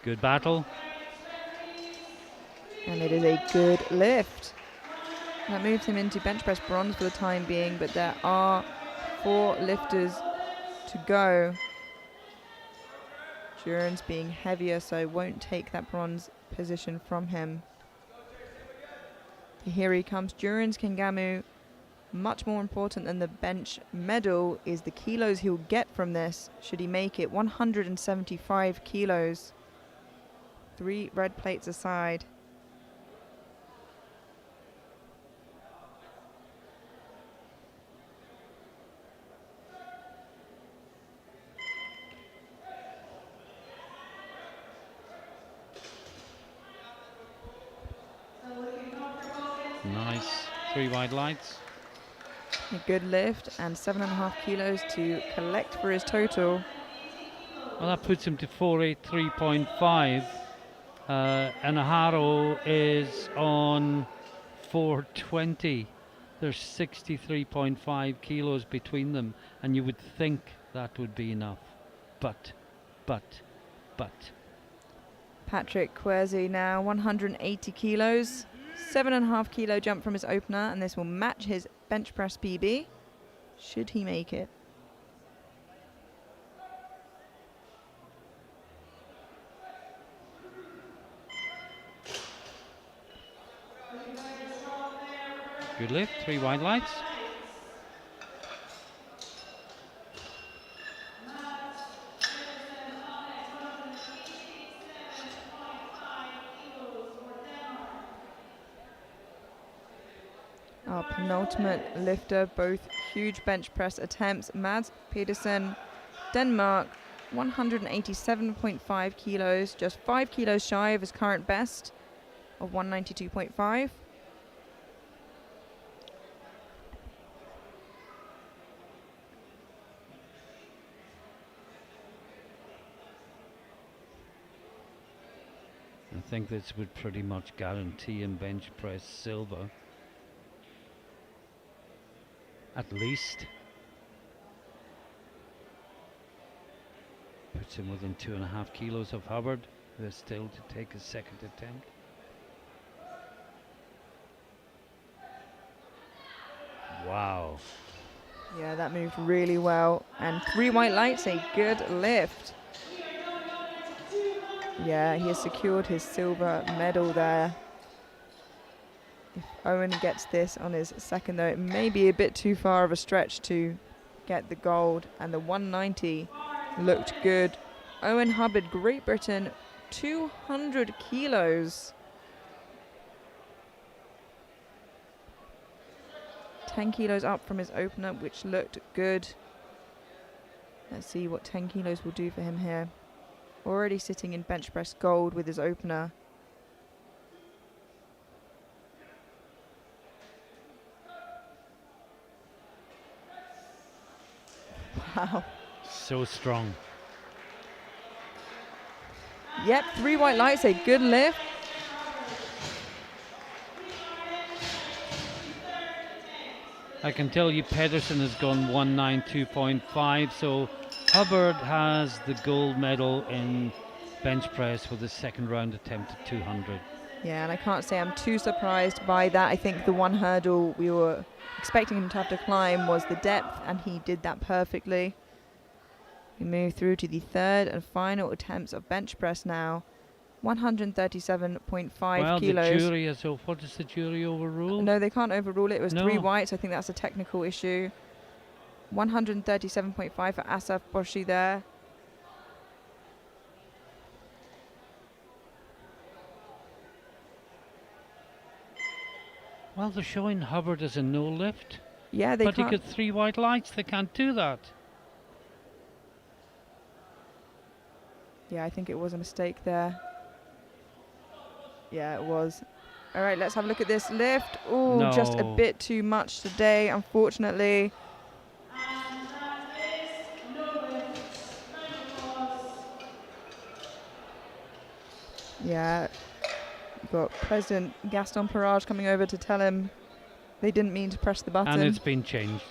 Good battle. And it is a good lift. That moves him into bench press bronze for the time being, but there are 4 lifters to go. Duran's being heavier, so won't take that bronze position from him. Here he comes, Duran's Kingamu. Much more important than the bench medal is the kilos he'll get from this, should he make it. 175 kilos. 3 red plates aside. 3 wide lights. A good lift and 7.5 kilos to collect for his total. Well, that puts him to 483.5. Anaharo is on 420. There's 63.5 kilos between them, and you would think that would be enough. But. Patrick Quercy now 180 kilos. 7.5 kilo jump from his opener, and this will match his bench press PB. Should he make it? Good lift, 3 wide lights. Our penultimate lifter, both huge bench press attempts. Mads Pedersen, Denmark, 187.5 kilos, just 5 kilos shy of his current best of 192.5. I think this would pretty much guarantee him bench press silver. At least. Puts him within 2.5 kilos of Hubbard, who is still to take his second attempt. Wow. Yeah, that moved really well. And 3 white lights, a good lift. Yeah, he has secured his silver medal there. If Owen gets this on his second, though, it may be a bit too far of a stretch to get the gold. And the 190 looked good. Owen Hubbard, Great Britain, 200 kilos. 10 kilos up from his opener, which looked good. Let's see what 10 kilos will do for him here. Already sitting in bench press gold with his opener. Wow. So strong. Yep, 3 white lights, a good lift. I can tell you Pedersen has gone 192.5, so Hubbard has the gold medal in bench press with his second round attempt at 200. Yeah, and I can't say I'm too surprised by that. I think the one hurdle we were expecting him to have to climb was the depth, and he did that perfectly. We move through to the third and final attempts of bench press now. 137.5 kilos. The jury has, what does the jury overrule? No, they can't overrule it. It was 3 No. whites. I think that's a technical issue. 137.5 for Asaf Boshi there. Well, they're showing Hubbard as a no lift. Yeah, they but can't. he got 3 white lights. They can't do that. Yeah, I think it was a mistake there. Yeah, it was. All right, let's have a look at this lift. Oh, just a No. bit too much today, unfortunately. Yeah, we've got President Gaston Parage coming over to tell him they didn't mean to press the button. And it's been changed.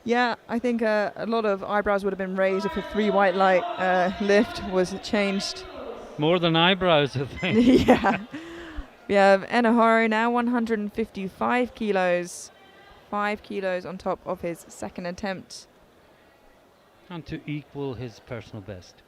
Yeah, I think a lot of eyebrows would have been raised if a 3 white light lift was changed. More than eyebrows, I think. Yeah. We have Enahoro now, 155 kilos. 5 kilos on top of his second attempt. And to equal his personal best.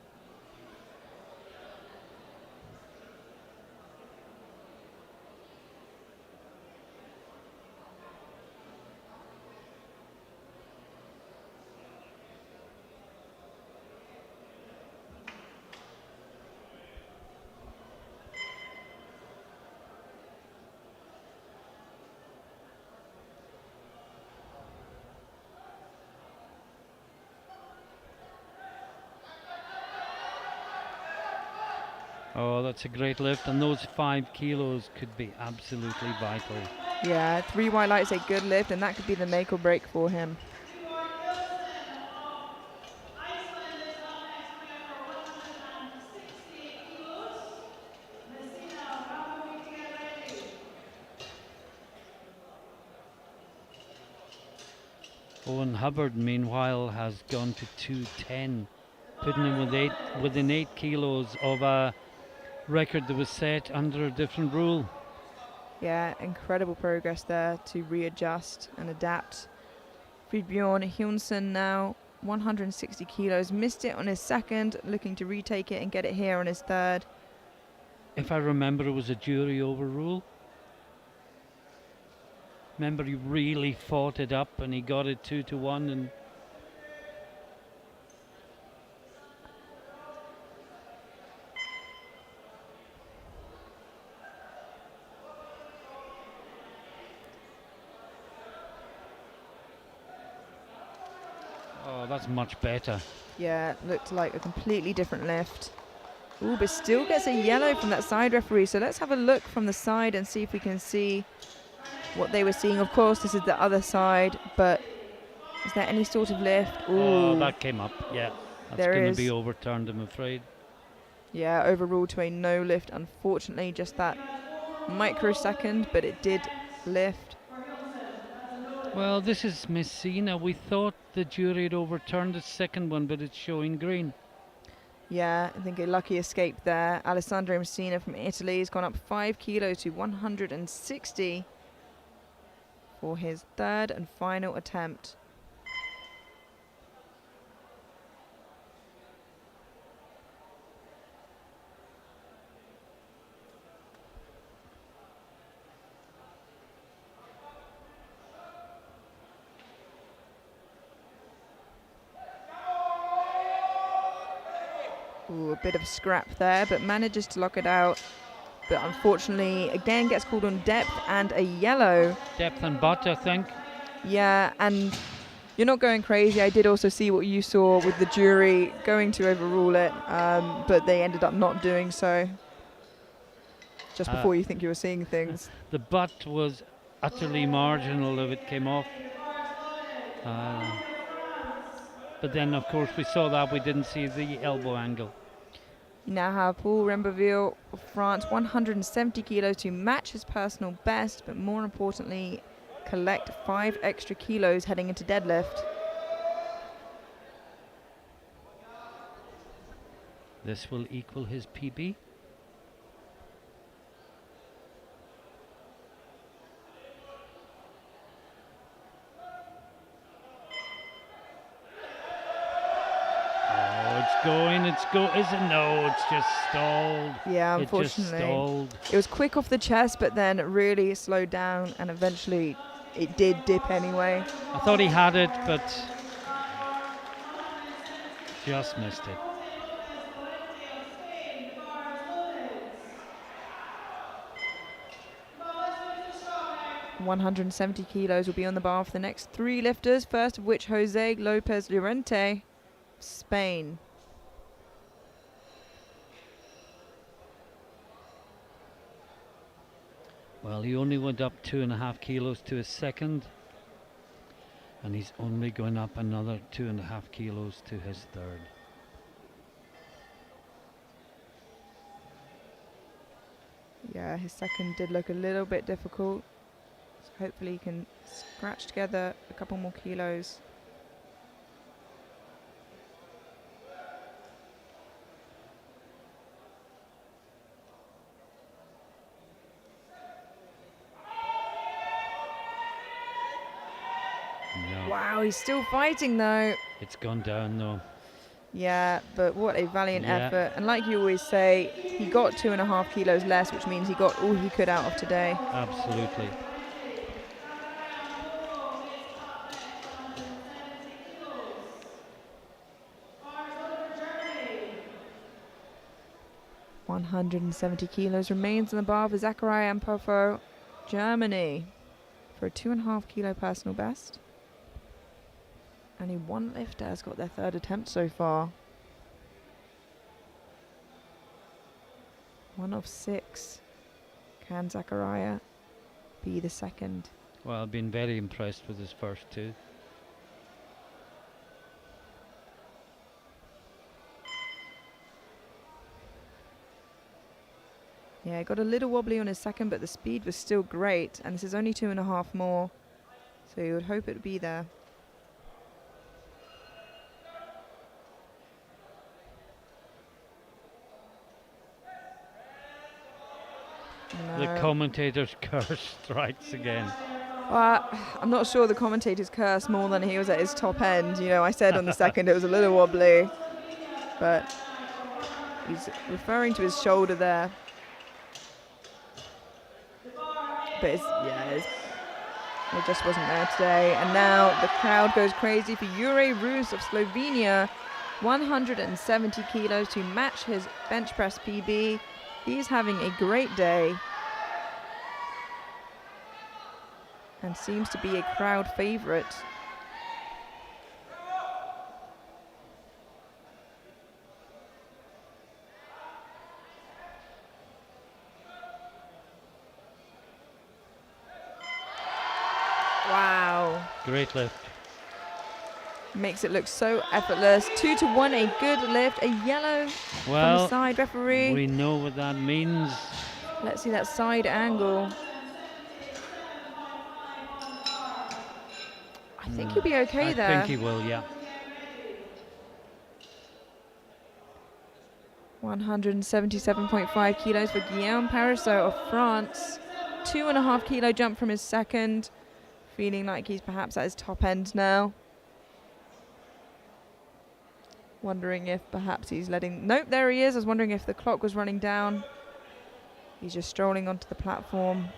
Oh, that's a great lift, and those 5 kilos could be absolutely vital. Yeah, 3 white lights, a good lift, and that could be the make or break for him. Owen Hubbard, meanwhile, has gone to 210, putting him within 8 kilos of a record that was set under a different rule. Yeah, incredible progress there to readjust and adapt. Fridbjorn Hyunsen now 160 kilos, missed it on his second, looking to retake it and get it here on his third. If I remember, it was a jury overrule. Remember, he really fought it up and he got it 2-1. And oh, that's much better. Yeah, looked like a completely different lift. Ooh, but still gets a yellow from that side referee. So let's have a look from the side and see if we can see what they were seeing. Of course, this is the other side, but is there any sort of lift? Ooh, Oh, that came up. Yeah, that's there going to is. be overturned, I'm afraid. Yeah, overruled to a no lift. Unfortunately, just that microsecond, but it did lift. Well, this is Messina. We thought the jury had overturned the second one, but it's showing green. Yeah, I think a lucky escape there. Alessandro Messina from Italy has gone up 5 kilos to 160 for his third and final attempt. Ooh, a bit of a scrap there, but manages to lock it out. But unfortunately, again gets called on depth and a yellow. Depth and butt, I think. Yeah, and you're not going crazy. I did also see what you saw with the jury going to overrule it, but they ended up not doing so. Just before you think you were seeing things. The butt was utterly marginal if it came off. But then, of course, we saw that. We didn't see the elbow angle. You now have Paul Remberville of France, 170 kilos to match his personal best, but more importantly, collect 5 extra kilos heading into deadlift. This will equal his PB. It's just stalled. Yeah, It unfortunately. just stalled. It was quick off the chest, but then really slowed down, and eventually it did dip anyway. I thought he had it, but just missed it. $170 kilos will be on the bar for the next 3 lifters, first of which Jose Lopez Llorente, Spain. Well, he only went up 2.5 kilos to his second, and he's only going up another 2.5 kilos to his third. Yeah, his second did look a little bit difficult. So hopefully he can scratch together a couple more kilos. No, Wow, he's still fighting though. it's gone down though. Yeah, but what a valiant Yeah. effort. And like you always say, he got 2.5 kilos less, which means he got all he could out of today. Absolutely. $170 kilos remains on the bar for Zachariah Ampofo, Germany, for a 2.5 kilo personal best. Only one lifter has got their third attempt so far. 1 of 6. Can Zachariah be the second. Well, I've been very impressed with his first two. Yeah, got a little wobbly on his second, but the speed was still great. And this is only 2.5 more, so you would hope it would be there. The No. commentator's curse strikes again. Well, I'm not sure the commentator's curse more than he was at his top end. You know, I said on the second it was a little wobbly, but he's referring to his shoulder there. But it just wasn't there today. And now the crowd goes crazy for Jure Rus of Slovenia, 170 kilos to match his bench press PB. He's having a great day and seems to be a crowd favorite. Wow. Great lift. Makes it look so effortless. 2-1, a good lift, a yellow from the Well, side referee. we know what that means. Let's see that side angle. I think he'll be okay there. I think he will, yeah. 177.5 kilos for Guillaume Parisot of France. 2.5 kilo jump from his second. Feeling like he's perhaps at his top end now. Wondering if perhaps he's letting... Nope, there he is. I was wondering if the clock was running down. He's just strolling onto the platform.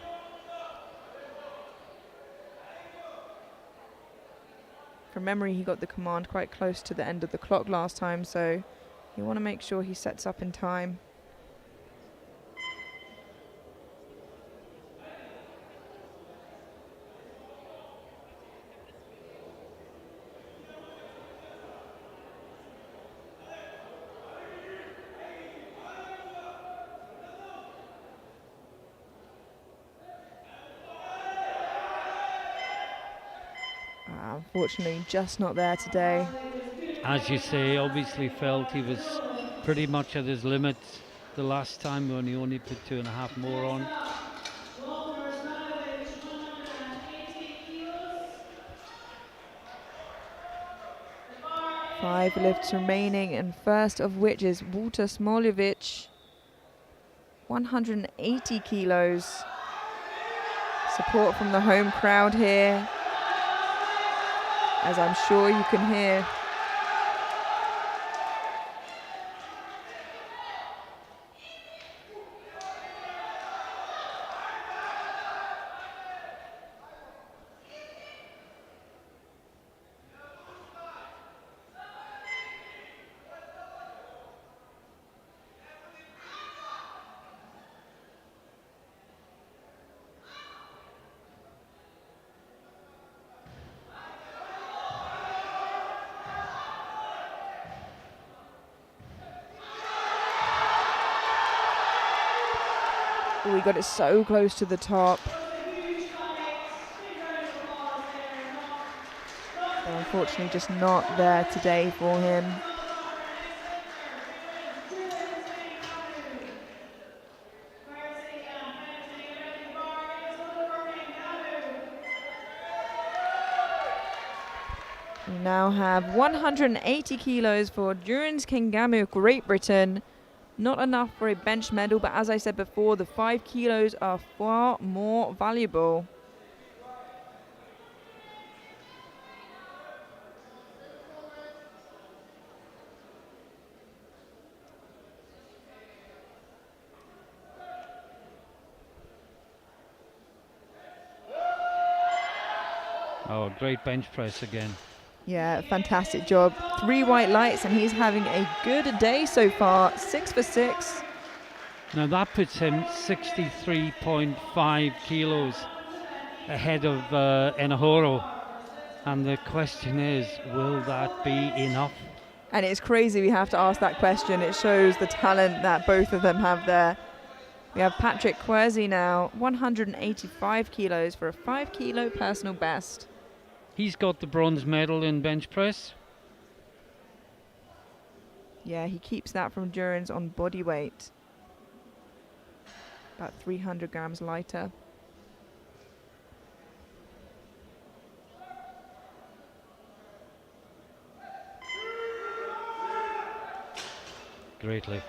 From memory, he got the command quite close to the end of the clock last time, so you want to make sure he sets up in time. Unfortunately, just not there today. As you say, obviously felt he was pretty much at his limits the last time when he only put 2.5 more on. Five lifts remaining, and first of which is Walter Smoljevic, 180 kilos. Support from the home crowd here, as I'm sure you can hear. Oh, he got it so close to the top. But unfortunately just not there today for him. We now have 180 kilos for Durance Kengamu, Great Britain. Not enough for a bench medal, but as I said before, the 5 kilos are far more valuable. Oh, great bench press again. Yeah, fantastic job. 3 white lights, and he's having a good day so far. 6 for 6. Now that puts him 63.5 kilos ahead of Enahoro. And the question is, will that be enough? And it's crazy we have to ask that question. It shows the talent that both of them have there. We have Patrick Quersey now, 185 kilos for a 5 kilo personal best. He's got the bronze medal in bench press. Yeah, he keeps that from endurance on body weight. About 300 grams lighter. Great lift.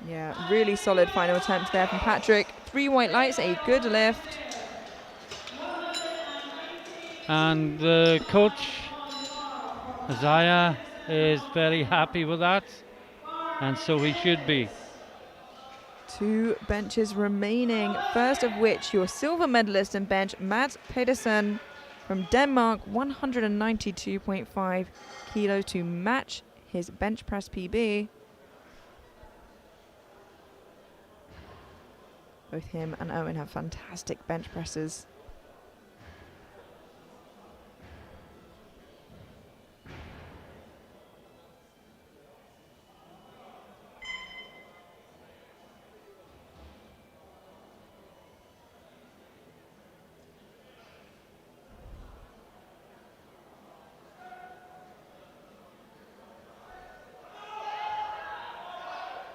Yeah, really solid final attempt there from Patrick. 3 white lights, a good lift. And the coach, Isaiah, is very happy with that. And so he should be. 2 benches remaining. First of which, your silver medalist in bench, Mads Pedersen from Denmark, 192.5 kilos to match his bench press PB. Both him and Owen have fantastic bench presses.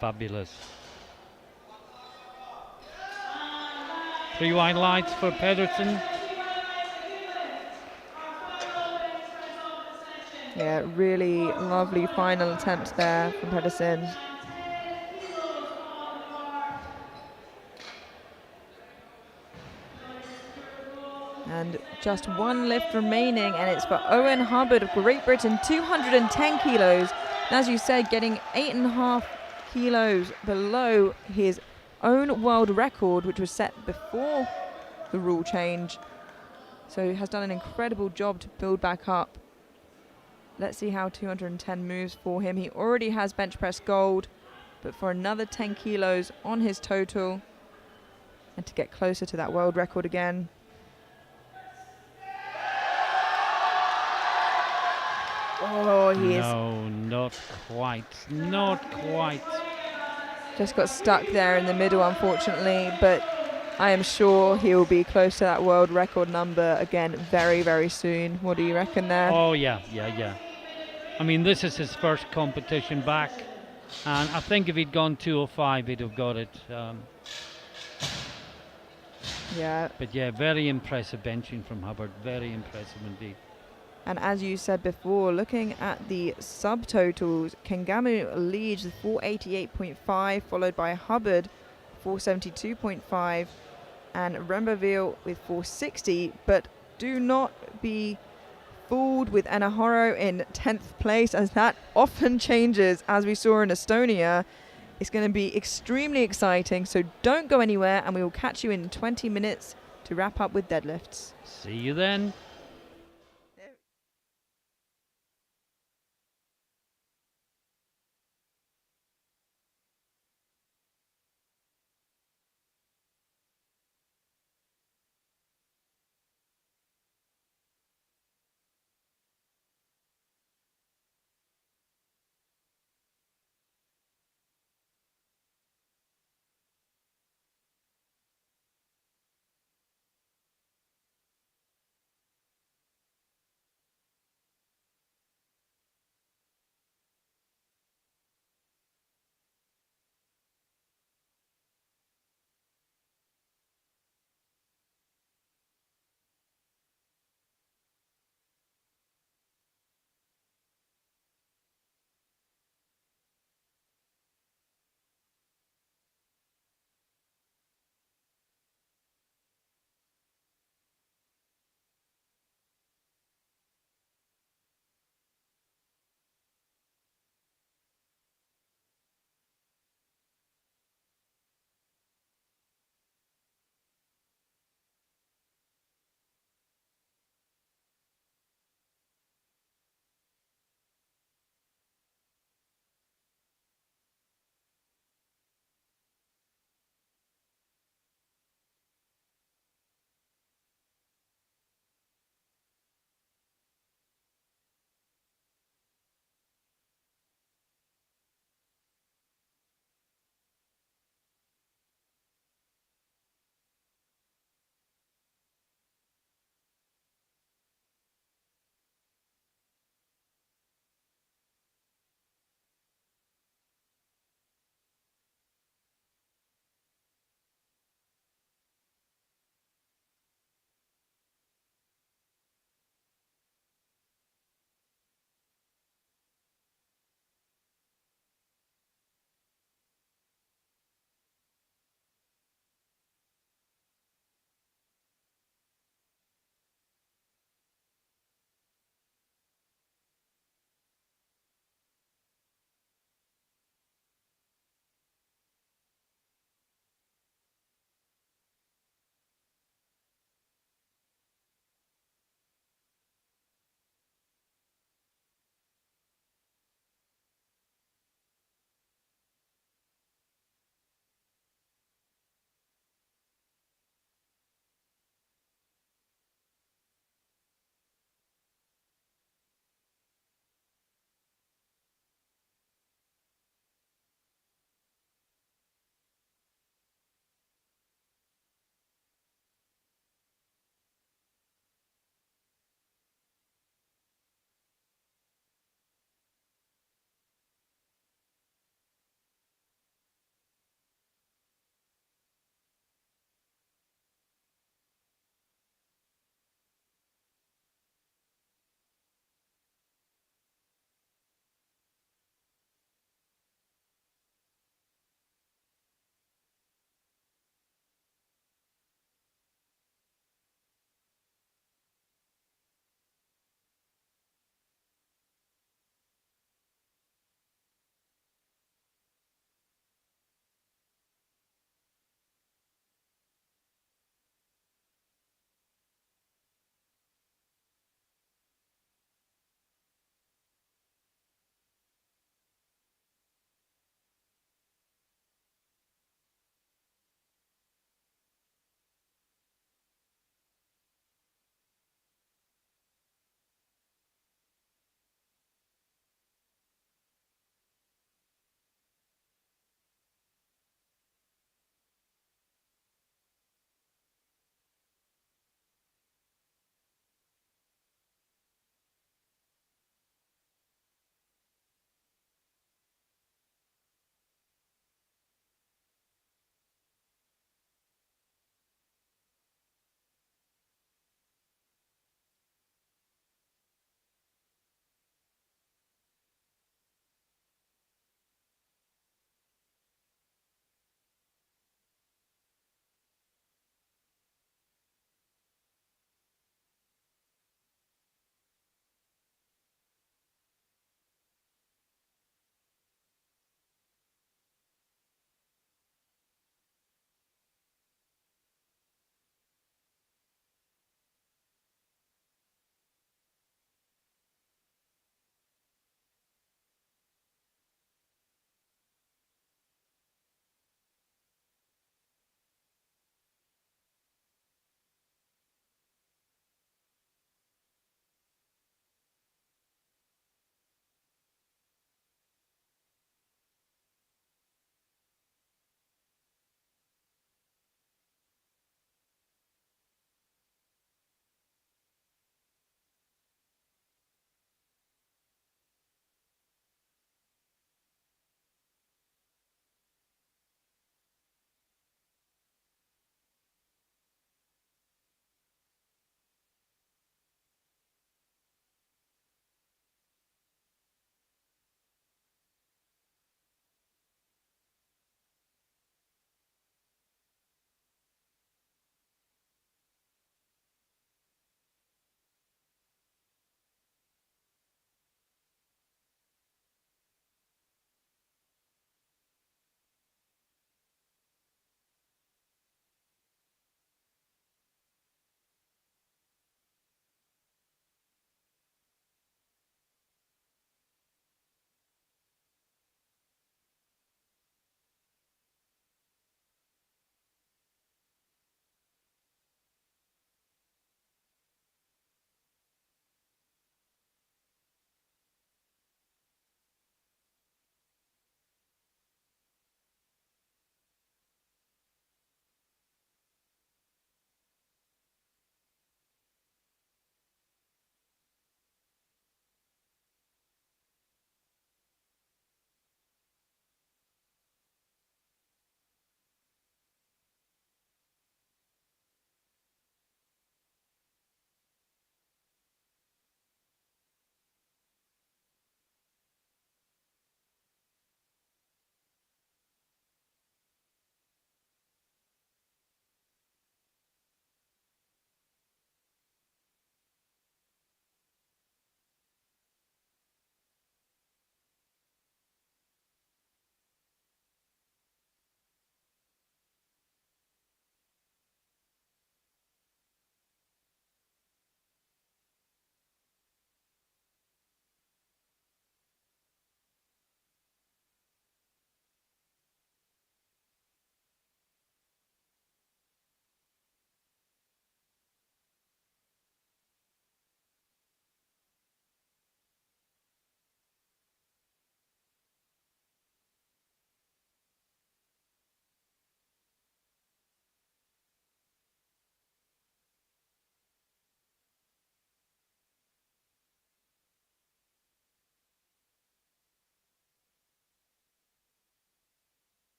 Fabulous. 3 white lights for Pedersen. Yeah, really lovely final attempt there from Pedersen. And just 1 lift remaining, and it's for Owen Hubbard of Great Britain, 210 kilos. And as you said, getting 8.5 kilos below his own world record, which was set before the rule change. So he has done an incredible job to build back up. Let's see how 210 moves for him. He already has bench press gold, but for another 10 kilos on his total, and to get closer to that world record again. Oh, he is No, not quite. Not quite. just got stuck there in the middle, unfortunately, but I am sure he'll be close to that world record number again very, very soon. What do you reckon there? Oh, yeah. I mean, this is his first competition back. And I think if he'd gone 205, he'd have got it. Yeah, But yeah, very impressive benching from Hubbard. Very impressive indeed. and as you said before, looking at the subtotals, Kengamu leads with 488.5, followed by Hubbard 472.5, and Rembaville with 460. But do not be fooled with Anahoro in 10th place, as that often changes, as we saw in Estonia. It's going to be extremely exciting, so don't go anywhere, and we will catch you in 20 minutes to wrap up with deadlifts. See you then.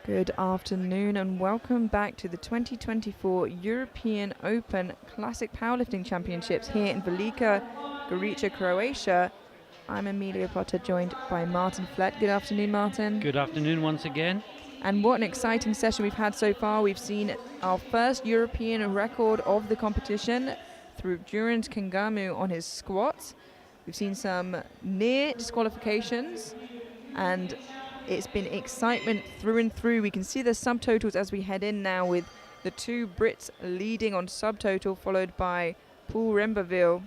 Good afternoon and welcome back to the 2024 European Open Classic Powerlifting Championships here in Velika Gorica, Croatia. I'm Amelia Potter, joined by Martin Flett. Good afternoon, Martin. Good afternoon once again. And what an exciting session we've had so far. We've seen our first European record of the competition through Durand Kangamu on his squats. We've seen some near disqualifications, and it's been excitement through and through. We can see the subtotals as we head in now, with the two Brits leading on subtotal, followed by Paul Remberville.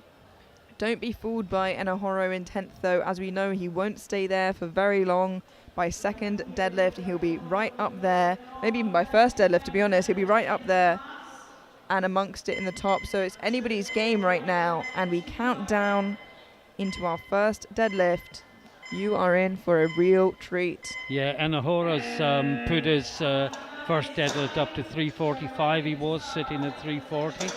Don't be fooled by Enahoro in 10th though, as we know he won't stay there for very long. By second deadlift, he'll be right up there. Maybe even by first deadlift, to be honest, he'll be right up there and amongst it in the top. So it's anybody's game right now, and we count down into our first deadlift. You are in for a real treat. Yeah, Anahora's put his first deadlift up to 345. He was sitting at 340.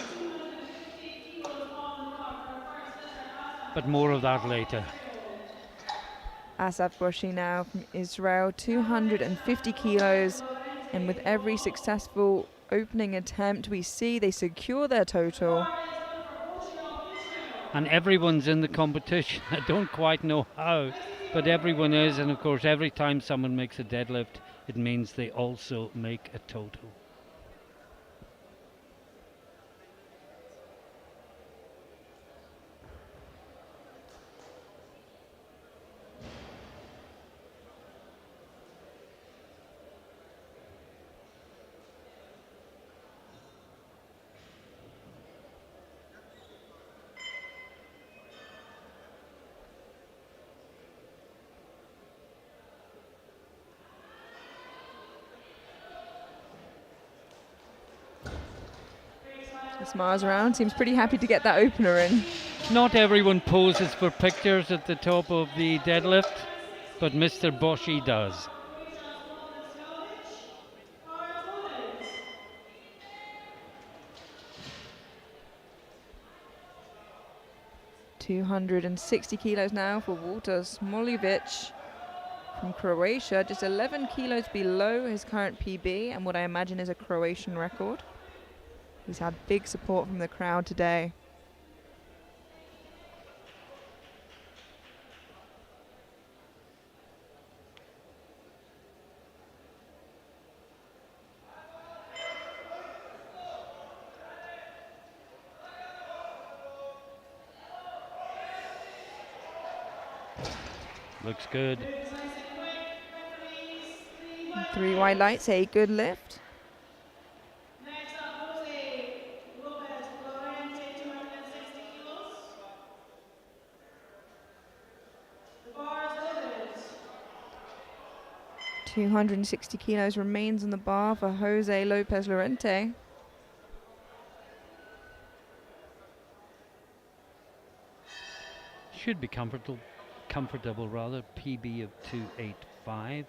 But more of that later. Asaf Boshi now from Israel, 250 kilos. And with every successful opening attempt we see, they secure their total. And everyone's in the competition. I don't quite know how, but everyone is. And of course, every time someone makes a deadlift, it means they also make a total. Smiles around, seems pretty happy to get that opener in. Not everyone poses for pictures at the top of the deadlift, but Mr. Boshi does. $260 kilos now for Walter Smolivic from Croatia, just 11 kilos below his current PB and what I imagine is a Croatian record. He's had big support from the crowd today. Looks good. 3 white lights, a good lift. Next up, Jose Lopez Lorente, 260 kilos. The bar is loaded. 260 kilos remains on the bar for Jose Lopez Lorente. Should be comfortable rather. PB of 285.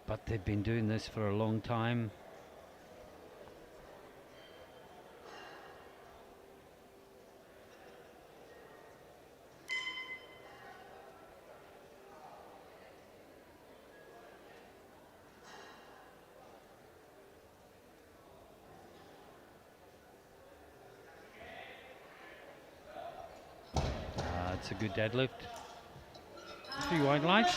But they've been doing this for a long time. It's a good deadlift. 3 wide lights.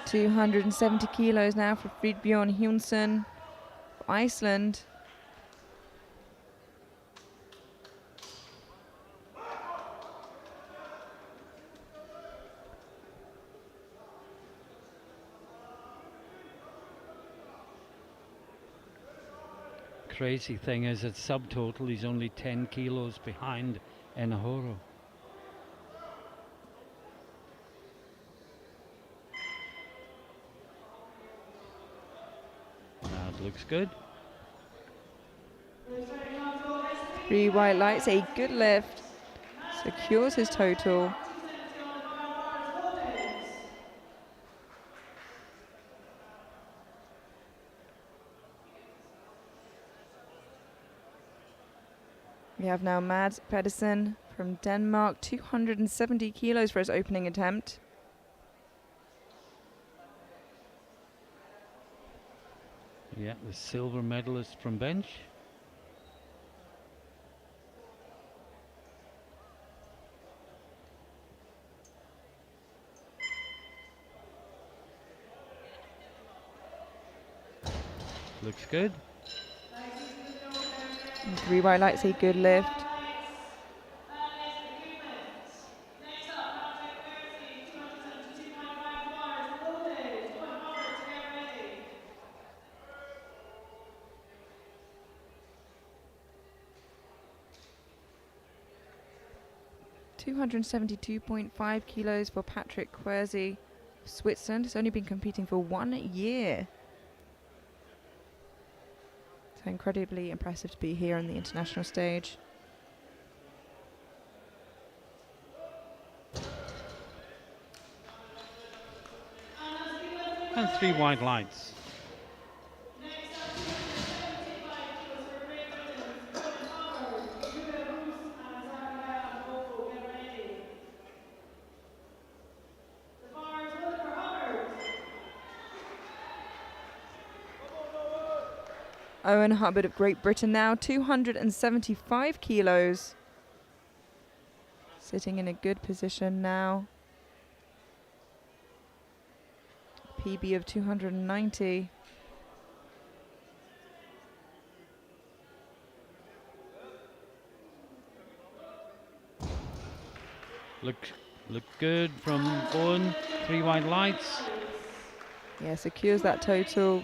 $270 kilos now for Fridbjorn Hjonsson, Iceland. Crazy thing is, at subtotal, he's only 10 kilos behind Enahoro. That looks good. 3 white lights, a good lift. Secures his total. We have now Mads Pedersen from Denmark, 270 kilos for his opening attempt. Yeah, the silver medalist from bench. Looks good. And 3 white lights, a good lift. Next up, Patrick Thursday, 272.5 bars, loaded. Going forward to get ready. 272.5 kilos for Patrick Quersey, Switzerland. He's only been competing for 1 year. So incredibly impressive to be here on the international stage. And 3 white lights. Next up, 275 kilos for Great Britain. Going forward, Julia Roos and Zachariah Boko. Get ready. The bar is loaded for Hubbard. Owen Hubbard of Great Britain now, 275 kilos. Sitting in a good position now. PB of 290. Look good from Owen. 3 white lights. Yeah, secures that total.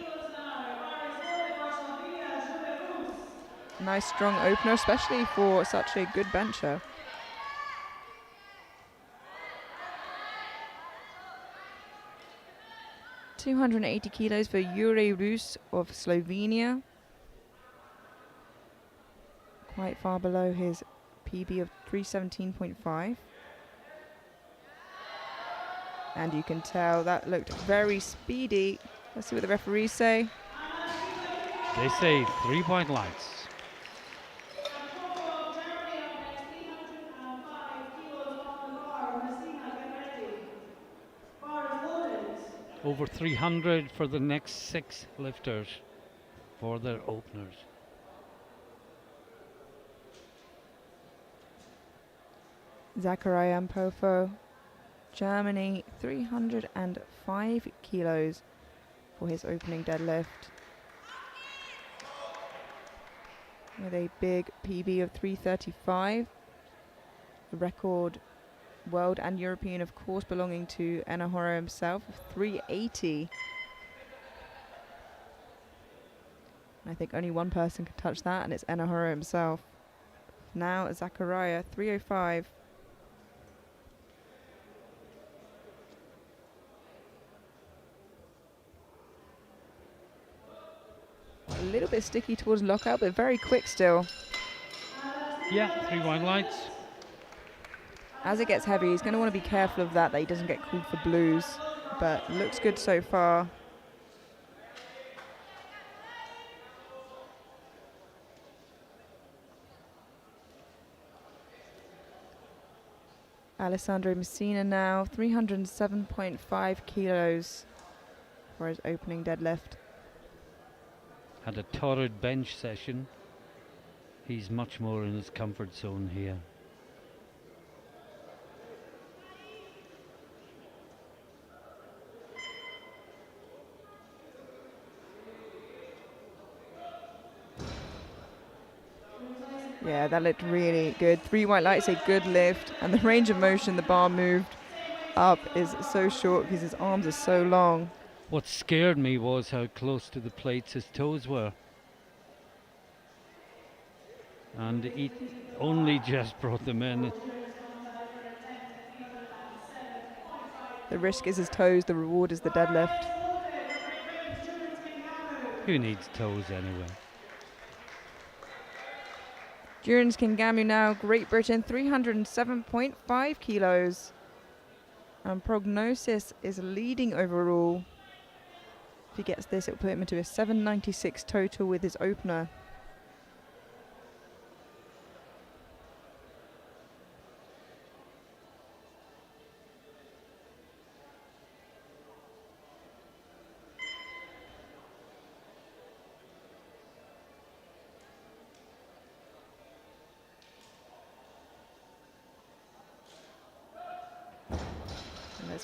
Nice strong opener, especially for such a good bencher. $280 kilos for Jure Rus of Slovenia. Quite far below his PB of 317.5. And you can tell that looked very speedy. Let's see what the referees say. They say 3 white lights. Over 300 for the next 6 lifters for their openers. Zachariah Ampofo, Germany, 305 kilos for his opening deadlift. With a big PB of 335. The record world and European, of course, belonging to Enahoro himself, of 380. I think only one person can touch that, and it's Enahoro himself. Now Zachariah, 305. A little bit sticky towards lockout, but very quick still. Yeah, 3 white lights. As it gets heavy, he's going to want to be careful of that he doesn't get called for blues. But looks good so far. Alessandro Messina now, 307.5 kilos for his opening deadlift. Had a torrid bench session. He's much more in his comfort zone here. Yeah, that looked really good. 3 white lights, a good lift, and the range of motion the bar moved up is so short because his arms are so long. What scared me was how close to the plates his toes were. And he only just brought them in. The risk is his toes, the reward is the deadlift. Who needs toes anyway? Durans Kingamu now, Great Britain, 307.5 kilos. And Prognosis is leading overall. If he gets this, it will put him into a 796 total with his opener.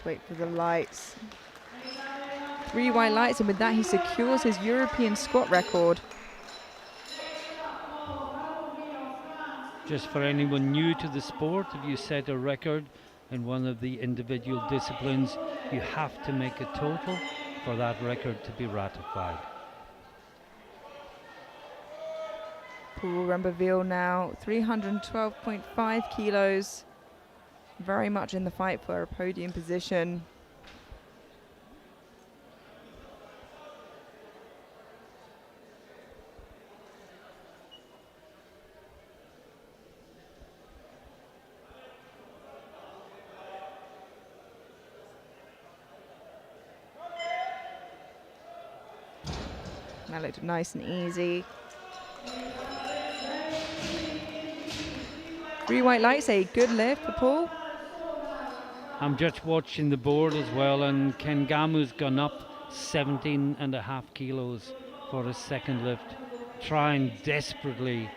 Let's wait for the lights. 3 white lights, and with that he secures his European squat record. Just for anyone new to the sport, if you set a record in one of the individual disciplines, you have to make a total for that record to be ratified. Paul Rumberville now 312.5 kilos, very much in the fight for a podium position. That looked nice and easy. 3 white lights, a good lift for Paul. I'm just watching the board as well, and Kengamu's gone up 17.5 kilos for his second lift, trying desperately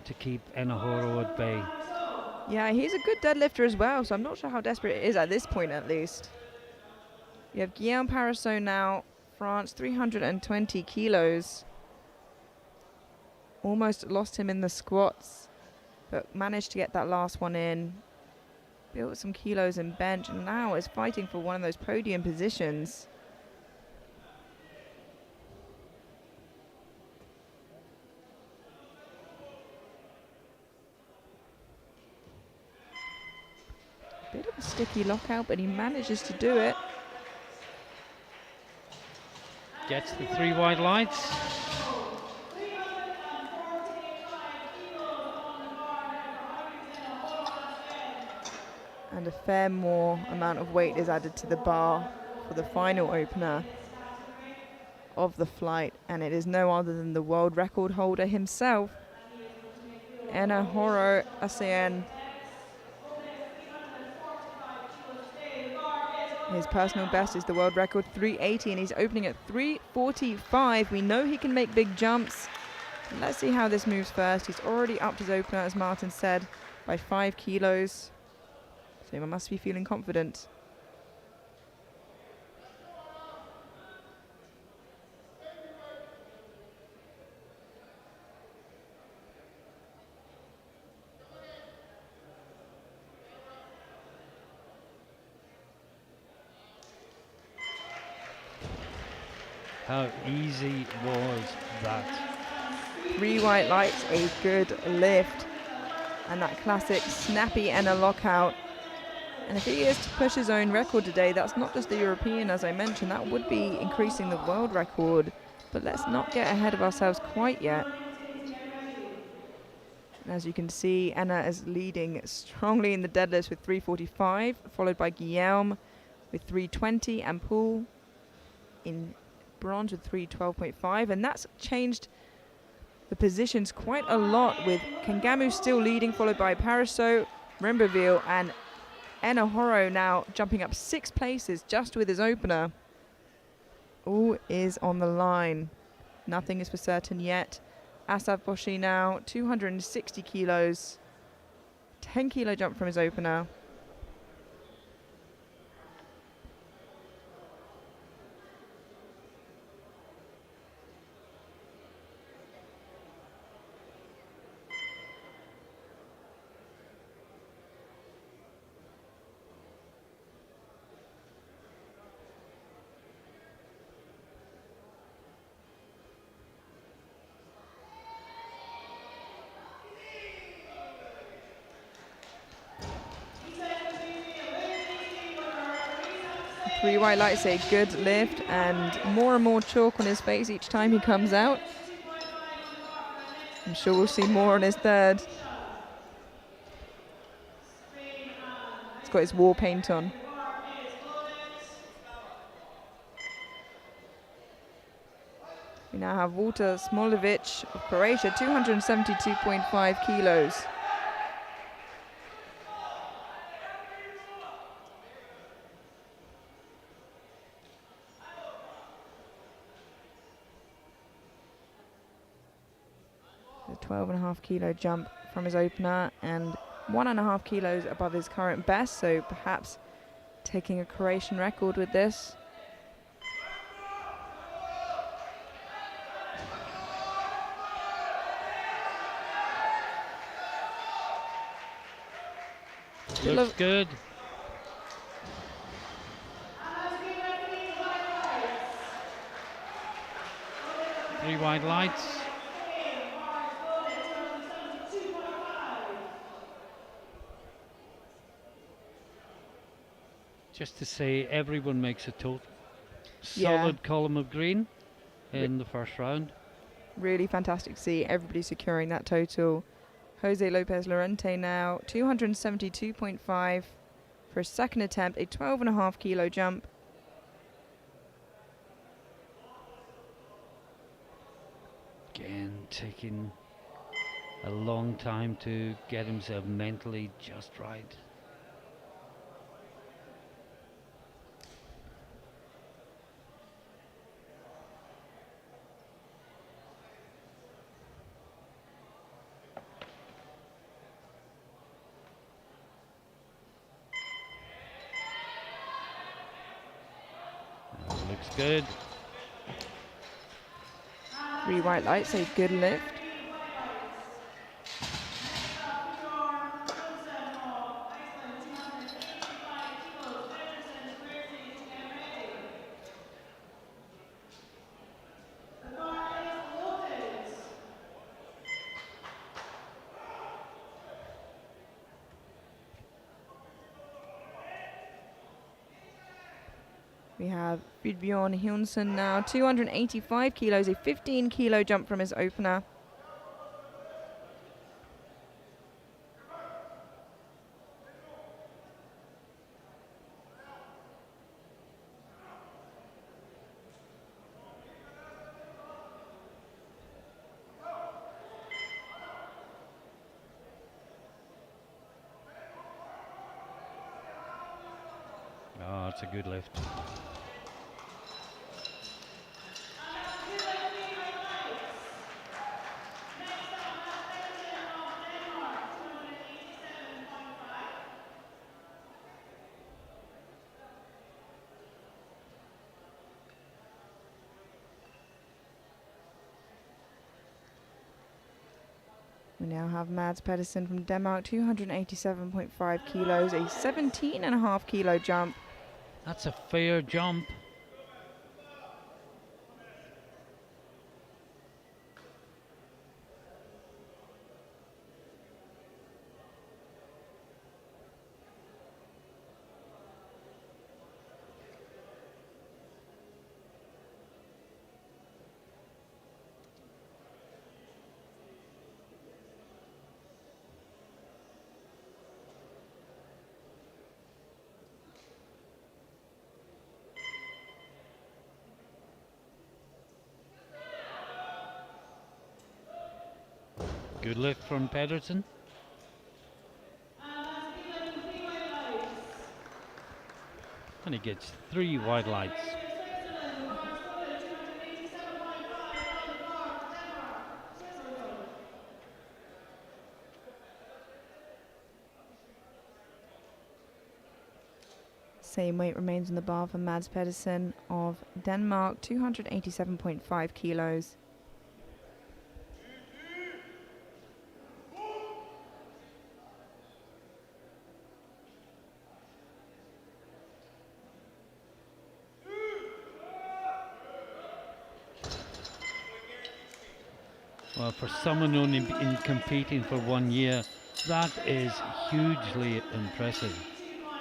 to keep Enahoro at bay. Yeah, he's a good deadlifter as well, so I'm not sure how desperate it is at this point at least. You have Guillaume Parasot now, France, 320 kilos. Almost lost him in the squats, but managed to get that last one in. Built some kilos in bench, and now is fighting for one of those podium positions. Bit of a sticky lockout, but he manages to do it. Gets the 3 white lights. And a fair more amount of weight is added to the bar for the final opener of the flight, and it is no other than the world record holder himself, Enahoro Asean. His personal best is the world record 380, and he's opening at 345. We know he can make big jumps. Let's see how this moves first. He's already upped his opener, as Martin said, by 5 kilos. So he must be feeling confident. How easy was that? 3 white lights, a good lift. And that classic snappy and a lockout. And if he is to push his own record today, that's not just the European, as I mentioned, that would be increasing the world record. But let's not get ahead of ourselves quite yet. And as you can see, Anna is leading strongly in the deadlifts with 345, followed by Guillaume with 320, and Paul in bronze with 312.5. And that's changed the positions quite a lot, with Kengamu still leading, followed by Parasot, Rumberville, and Enahoro now jumping up 6 places just with his opener. All is on the line. Nothing is for certain yet. Asaf Boshi now 260 kilos. 10 kilo jump from his opener. Three white lights, a good lift, and more chalk on his face each time he comes out. I'm sure we'll see more on his third. He's got his war paint on. We now have Walter Smolevic of Croatia, 272.5 kilos. A 12.5 kilo jump from his opener and 1.5 kilos above his current best, so perhaps taking a Croatian record with this. Looks good. Three white lights. Just to say, everyone makes a total solid column of green in the first round. Really fantastic to see everybody securing that total. Jose Lopez Lorente now 272.5 for a second attempt, a 12.5 kilo jump. Again, taking a long time to get himself mentally just right. Looks good. 3 white lights, a good lift. We have Bjorn Hyunsen now, 285 kilos, a 15 kilo jump from his opener. Oh, it's a good lift. We now have Mads Pedersen from Denmark, 287.5 kilos, a 17.5 kilo jump. That's a fair jump. Good lift from Pedersen. And he gets 3 white lights. Same weight remains in the bar for Mads Pedersen of Denmark, 287.5 kilos. Well, for someone only been competing for 1 year, that is hugely impressive.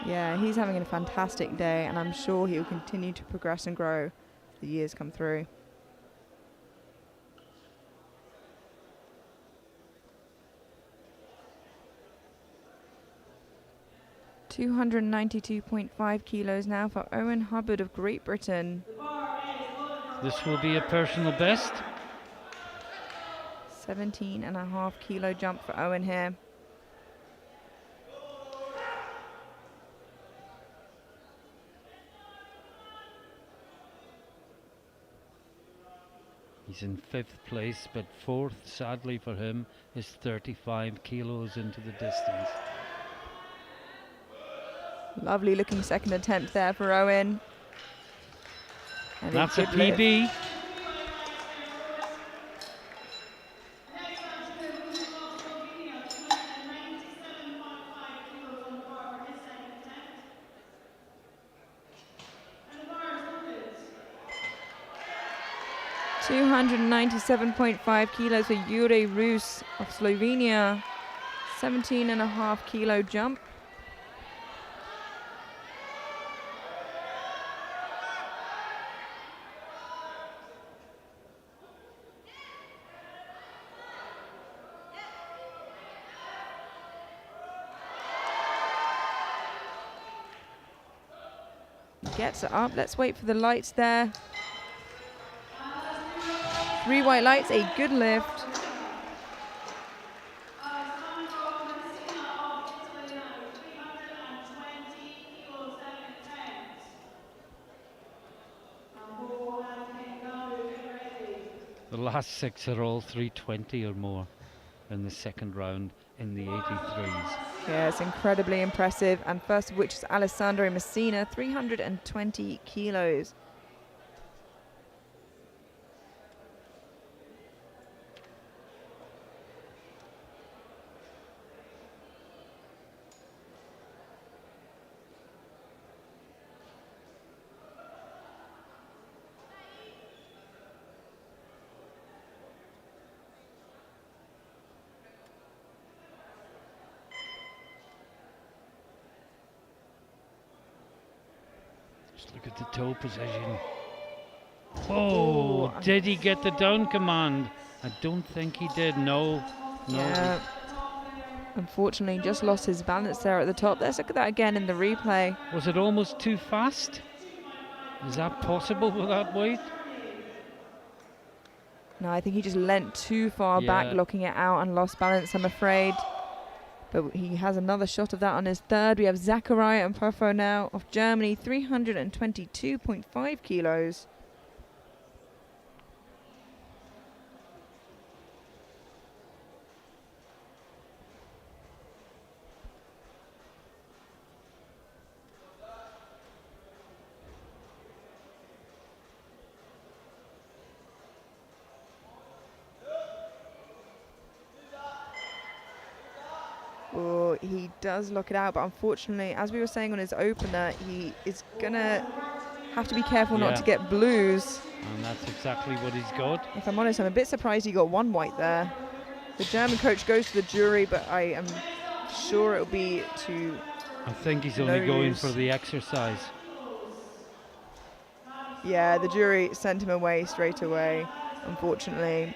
Yeah, he's having a fantastic day, and I'm sure he'll continue to progress and grow as the years come through. $292.5 kilos now for Owen Hubbard of Great Britain. This will be a personal best. 17.5 kilo jump for Owen here. He's in 5th place, but 4th, sadly for him, is 35 kilos into the distance. Lovely looking second attempt there for Owen. And That's a good lift. PB. Next up, Julia Rus of Slovenia, 297.5 kilos on the bar for his second attempt. And the bar is loaded. 297.5 kilos for Jure Rus of Slovenia. 17.5 kilo jump. Gets it up. Let's wait for the lights there. 3 white lights, a good lift. Alessandro Messina of Italy now, 320 kilos second attempt. And Bo and Kengaru, get ready. The last 6 are all 320 or more in the second round in the 83s. Yeah, it's incredibly impressive. And first of which is Alessandro Messina, 320 kilos. Just look at the toe position. Oh, did he get the down command? I don't think he did. No. Yeah. Unfortunately, just lost his balance there at the top. Let's look at that again in the replay. Was it almost too fast? Is that possible with that weight? No, I think he just leant too far back, Yeah. locking it out and lost balance, I'm afraid. But he has another shot of that on his third. We have Zachariah and Perfo now of Germany, 322.5 kilos. Oh, he does lock it out, but unfortunately, as we were saying on his opener, he is gonna have to be careful not to Yeah. get blues. And that's exactly what he's got. If I'm honest, I'm a bit surprised he got 1 white there. The German coach goes to the jury, but I am sure it'll be to... I think he's No only going use. for the exercise. Yeah, the jury sent him away straight away, unfortunately.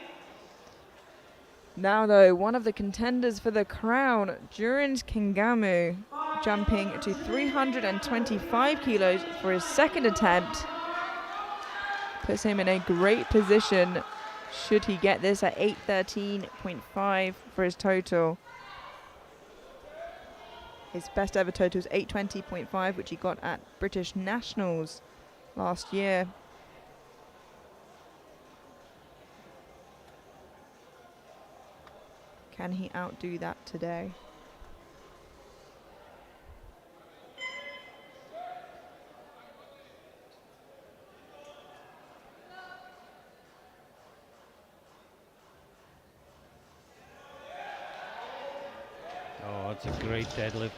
Now though, one of the contenders for the crown, Jurins Kingamu, jumping to 325 kilos for his second attempt. Puts him in a great position should he get this at 813.5 for his total. His best ever total is 820.5, which he got at British Nationals last year. Can he outdo that today? Oh, it's a great deadlift.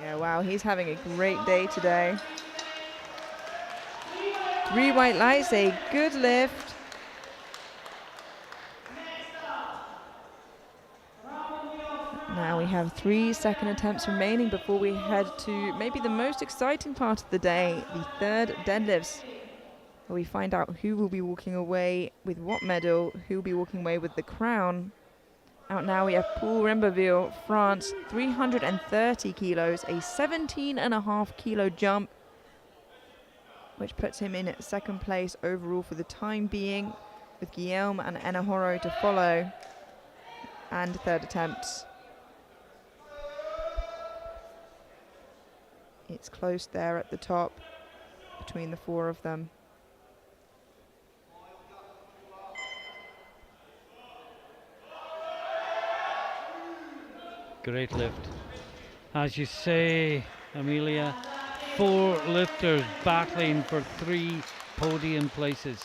Yeah, wow, he's having a great day today. 3 white lights, a good lift. Now we have 3 second attempts remaining before we head to maybe the most exciting part of the day, the third deadlifts, where we find out who will be walking away with what medal, who will be walking away with the crown. Out now we have Paul Remberville, France, 330 kilos, a 17.5 kilo jump, which puts him in second place overall for the time being, with Guillaume and Enahoro to follow, and third attempts. It's close there at the top between the 4 of them. Great lift. As you say, Amelia. 4 lifters battling for 3 podium places.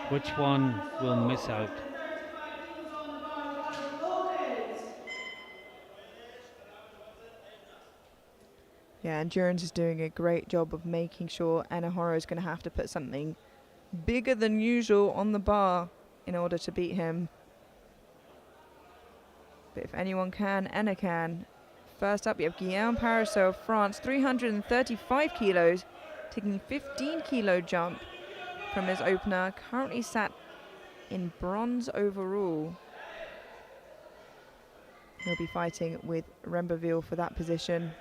Which one will miss out? Yeah, Endurance is doing a great job of making sure Anahoro is going to have to put something bigger than usual on the bar in order to beat him. But if anyone can, Anna can. First up, we have Guillaume Parisot of France, 335 kilos, taking 15 kilo jump from his opener, currently sat in bronze overall. He'll be fighting with Remberville for that position.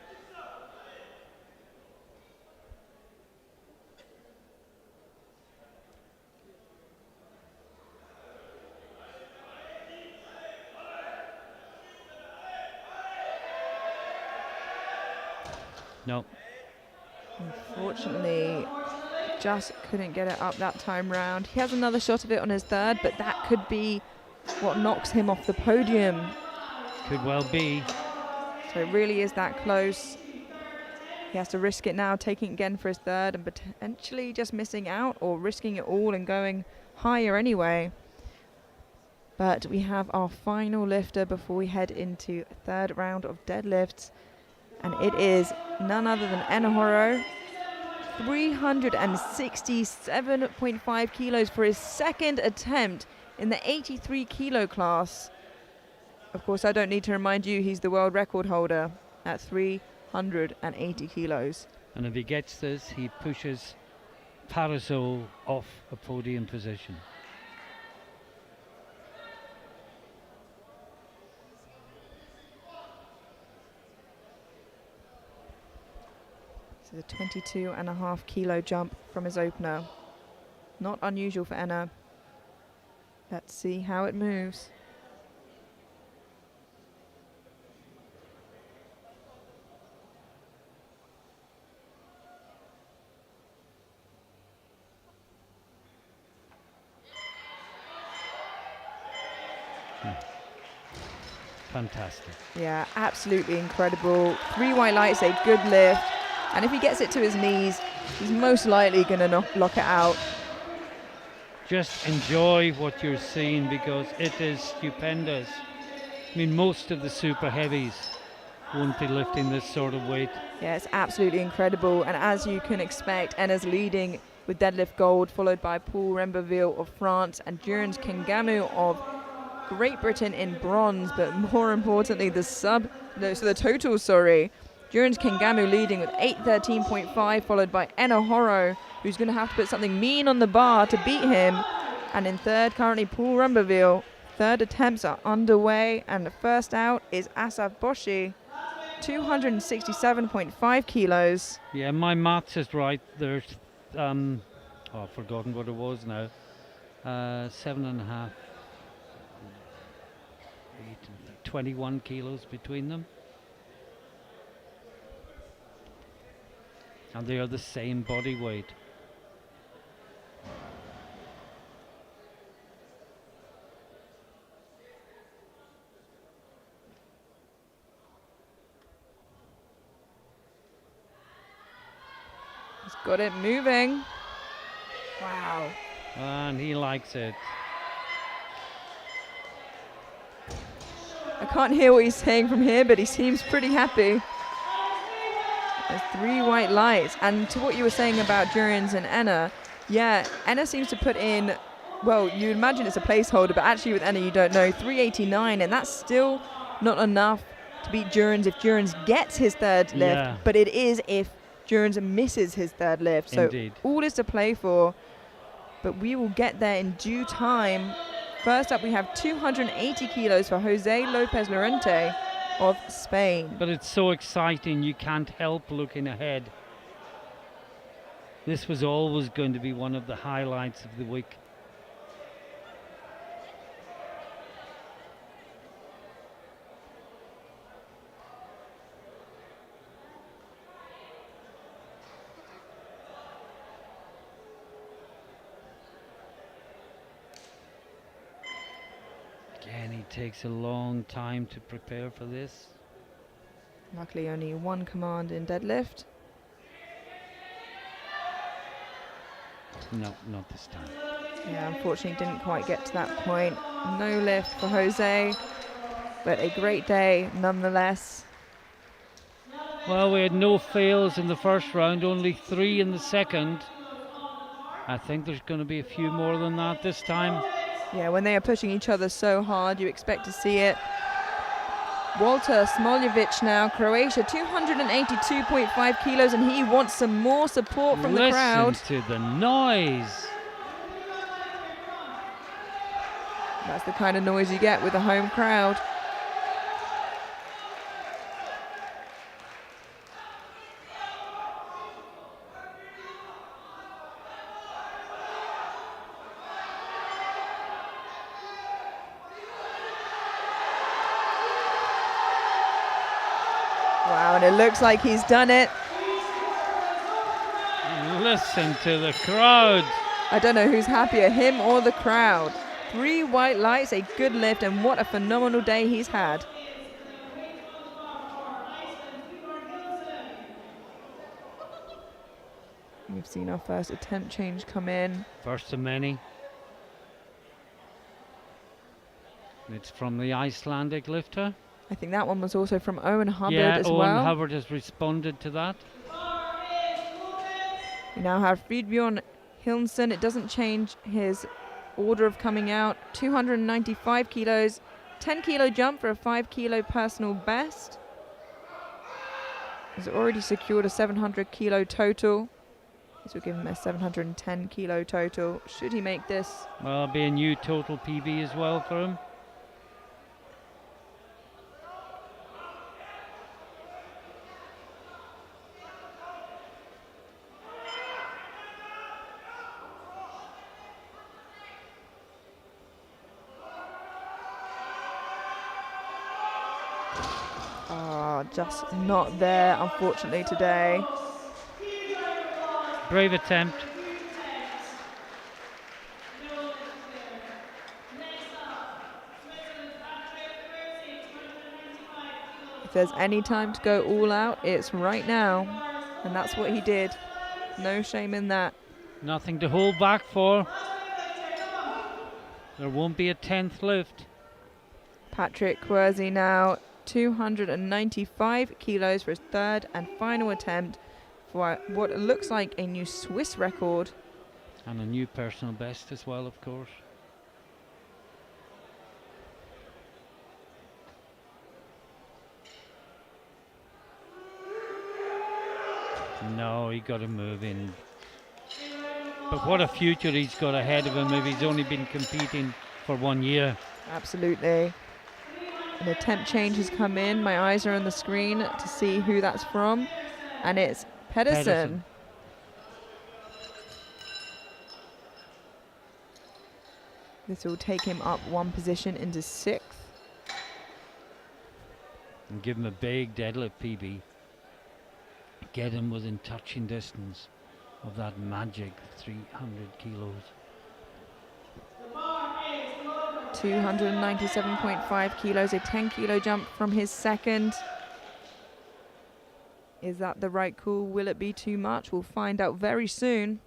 No. Unfortunately, just couldn't get it up that time round. He has another shot of it on his third, but that could be what knocks him off the podium. Could well be. So it really is that close. He has to risk it now, taking it again for his third and potentially just missing out or risking it all and going higher anyway. But we have our final lifter before we head into third round of deadlifts. And it is none other than Enahoro. 367.5 kilos for his second attempt in the 83 kilo class. Of course, I don't need to remind you, he's the world record holder at 380 kilos. And if he gets this, he pushes Parisot off a podium position. So the 22.5 kilo jump from his opener. Not unusual for Enna. Let's see how it moves. Fantastic. Yeah, absolutely incredible. 3 white lights, a good lift. And if he gets it to his knees, he's most likely going to lock it out. Just enjoy what you're seeing because it is stupendous. I mean, most of the super heavies won't be lifting this sort of weight. Yeah, it's absolutely incredible. And as you can expect, Enna's leading with deadlift gold, followed by Paul Remberville of France and Durance Kengamu of Great Britain in bronze. But more importantly, the total, Durance Kengamu leading with 813.5, followed by Enahoro, who's going to have to put something mean on the bar to beat him. And in third, currently Paul Remberville. Third attempts are underway, and the first out is Asaf Boshi, 267.5 kilos. Yeah, my maths is right. There's, I've forgotten what it was now. 7.5, 21 kilos between them. And they are the same body weight. He's got it moving. Wow. And he likes it. I can't hear what he's saying from here, but he seems pretty happy. There's 3 white lights. And to what you were saying about Durance and Enna, yeah, Enna seems to put in, well, you imagine it's a placeholder, but actually with Enna you don't know, 389, and that's still not enough to beat Durance if Durance gets his third lift, Yeah. but it is if Durance misses his third lift. So Indeed. all is to play for, but we will get there in due time. First up, we have 280 kilos for Jose Lopez Lorente of Spain. But it's so exciting, you can't help looking ahead. This was always going to be one of the highlights of the week. Again, he takes a long time to prepare for this. Luckily only one command in deadlift. No, not this time. Yeah, unfortunately didn't quite get to that point. No lift for Jose, but a great day nonetheless. Well, we had no fails in the first round, only 3 in the second. I think there's going to be a few more than that this time. Yeah, when they are pushing each other so hard, you expect to see it. Walter Smoljevic now, Croatia, 282.5 kilos, and he wants some more support from the crowd. Listen to the noise. That's the kind of noise you get with a home crowd. Wow, and it looks like he's done it. Listen to the crowd. I don't know who's happier, him or the crowd. 3 white lights, a good lift, and what a phenomenal day he's had. We've seen our first attempt change come in. First of many. It's from the Icelandic lifter. I think that one was also from Owen Hubbard as Owen well. Hubbard has responded to that. We now have Fridbjorn Hilnsen. It doesn't change his order of coming out. 295 kilos, 10 kilo jump for a 5 kilo personal best. He's already secured a 700 kilo total. This will give him a 710 kilo total. Should he make this? Well, it'll be a new total PB as well for him. Just not there, unfortunately, today. Brave attempt. If there's any time to go all out, it's right now. And that's what he did. No shame in that. Nothing to hold back for. There won't be a 10th lift. Patrick Quersey now, 295 kilos for his third and final attempt for what looks like a new Swiss record. And a new personal best as well, of course. No, he got to move in. But what a future he's got ahead of him if he's only been competing for 1 year. Absolutely. An attempt change has come in. My eyes are on the screen to see who that's from. And it's Pedersen. This will take him up 1 position into 6th. And give him a big deadlift PB. Get him within touching distance of that magic 300 kilos. 297.5 kilos, a 10 kilo jump from his second. Is that the right call? Will it be too much? We'll find out very soon.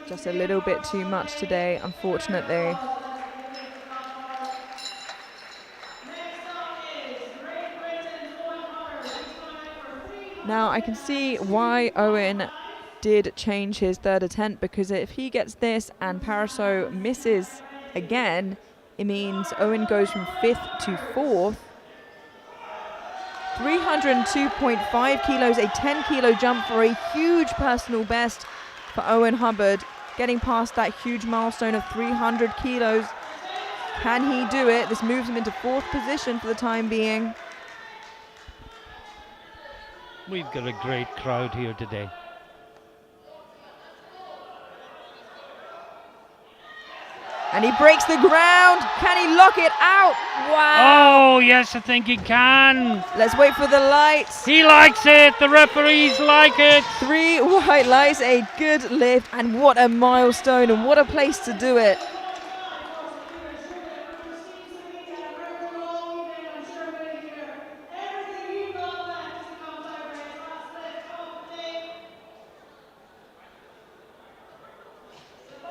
Just a little bit too much today, unfortunately. Now I can see why Owen did change his third attempt, because if he gets this and Paraso misses again, it means Owen goes from 5th to 4th. 302.5 kilos, a 10 kilo jump for a huge personal best for Owen Hubbard, getting past that huge milestone of 300 kilos. Can he do it? This moves him into 4th position for the time being. We've got a great crowd here today. And he breaks the ground. Can he lock it out? Wow. Oh, yes, I think he can. Let's wait for the lights. He likes it. The referees like it. 3 white lights, a good lift, and what a milestone and what a place to do it.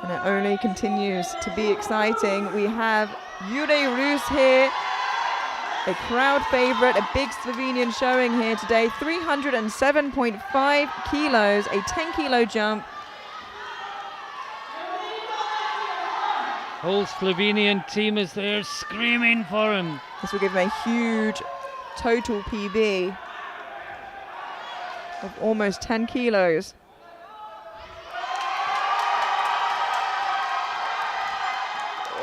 And it only continues to be exciting. We have Jure Roos here, a crowd favorite, a big Slovenian showing here today. 307.5 kilos, a 10-kilo jump. Whole Slovenian team is there screaming for him. This will give him a huge total PB of almost 10 kilos.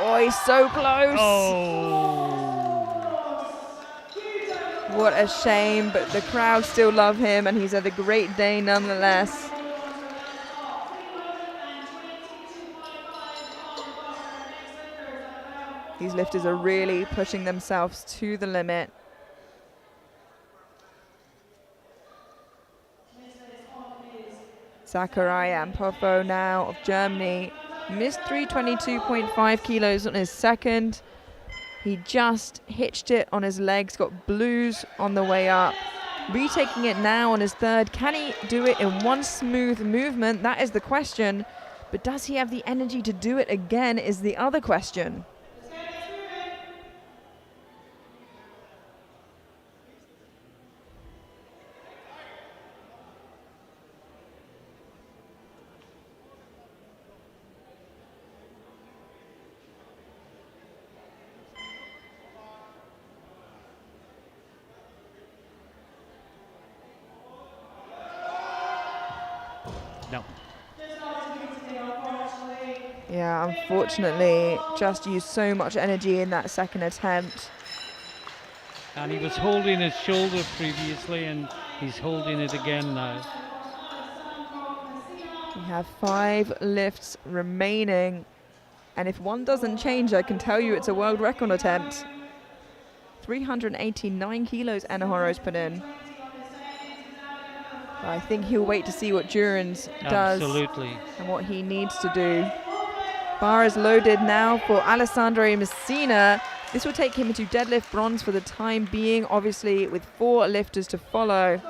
Oh, he's so close. Oh. What a shame, but the crowd still love him and he's had a great day nonetheless. These lifters are really pushing themselves to the limit. Zachariah Ampofo now of Germany missed 322.5 kilos on his second. He just hitched it on his legs, got blues on the way up. Retaking it now on his third. Can he do it in one smooth movement? That is the question. But does he have the energy to do it again is the other question. No. Yeah, unfortunately, just used so much energy in that second attempt. And he was holding his shoulder previously and he's holding it again now. We have 5 lifts remaining. And if one doesn't change, I can tell you it's a world record attempt. 389 kilos Anahoro's put in. I think he'll wait to see what Durans does. Absolutely. And what he needs to do. Bar is loaded now for Alessandro Messina. This will take him into deadlift bronze for the time being, obviously with 4 lifters to follow.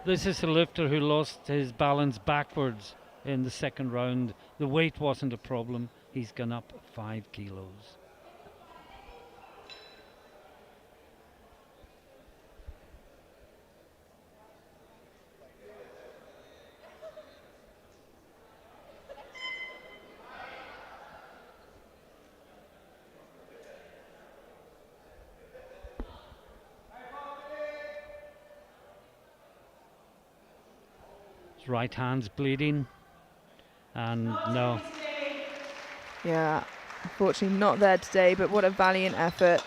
This is a lifter who lost his balance backwards in the second round. The weight wasn't a problem. He's gone up 5 kilos. His right hand's bleeding. And no. Yeah, unfortunately not there today, but what a valiant effort.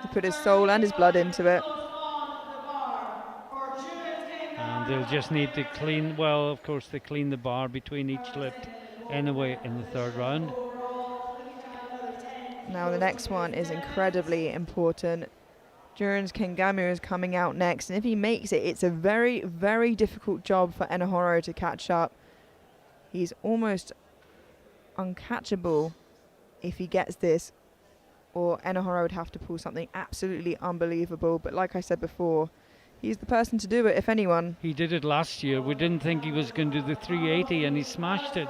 He put his soul and his blood into it. And they'll just need to clean, well, of course, they clean the bar between each lift anyway in the third round. Now the next one is incredibly important. Durans Kengamu is coming out next, and if he makes it, it's a very, very difficult job for Enahoro to catch up. He's almost uncatchable if he gets this, or Enahoro would have to pull something absolutely unbelievable. But like I said before, he's the person to do it, if anyone. He did it last year. We didn't think he was going to do the 380, and he smashed it.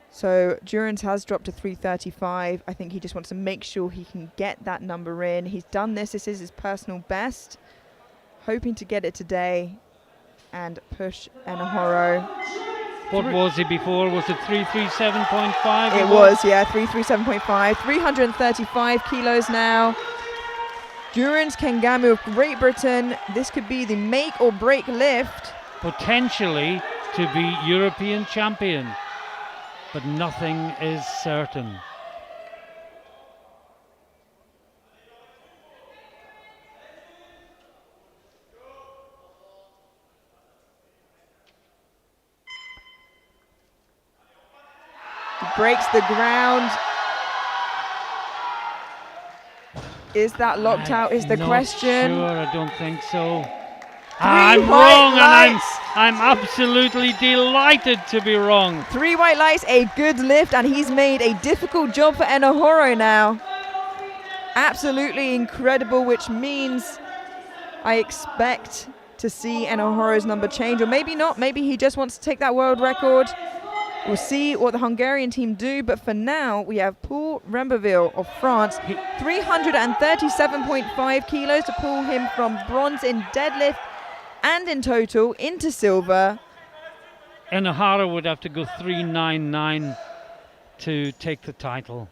So Durans has dropped to 335. I think he just wants to make sure he can get that number in. He's done this. This is his personal best. Hoping to get it today and push Enahoro. What was he before? Was it 337.5? It was, yeah, 337.5. 335 kilos now. Durans Kengamu of Great Britain. This could be the make or break lift. Potentially to be European champion. But nothing is certain. Breaks the ground. Is that locked out is the Not question. Sure, I don't think so. Three I'm white wrong, lights. and I'm absolutely delighted to be wrong. 3 white lights, a good lift, and he's made a difficult job for Enohoro now. Absolutely incredible, which means I expect to see Enohoro's number change, or maybe not. Maybe he just wants to take that world record. We'll see what the Hungarian team do, but for now we have Paul Remberville of France, 337.5 kilos to pull him from bronze in deadlift and in total into silver. Enoharo would have to go 399 to take the title.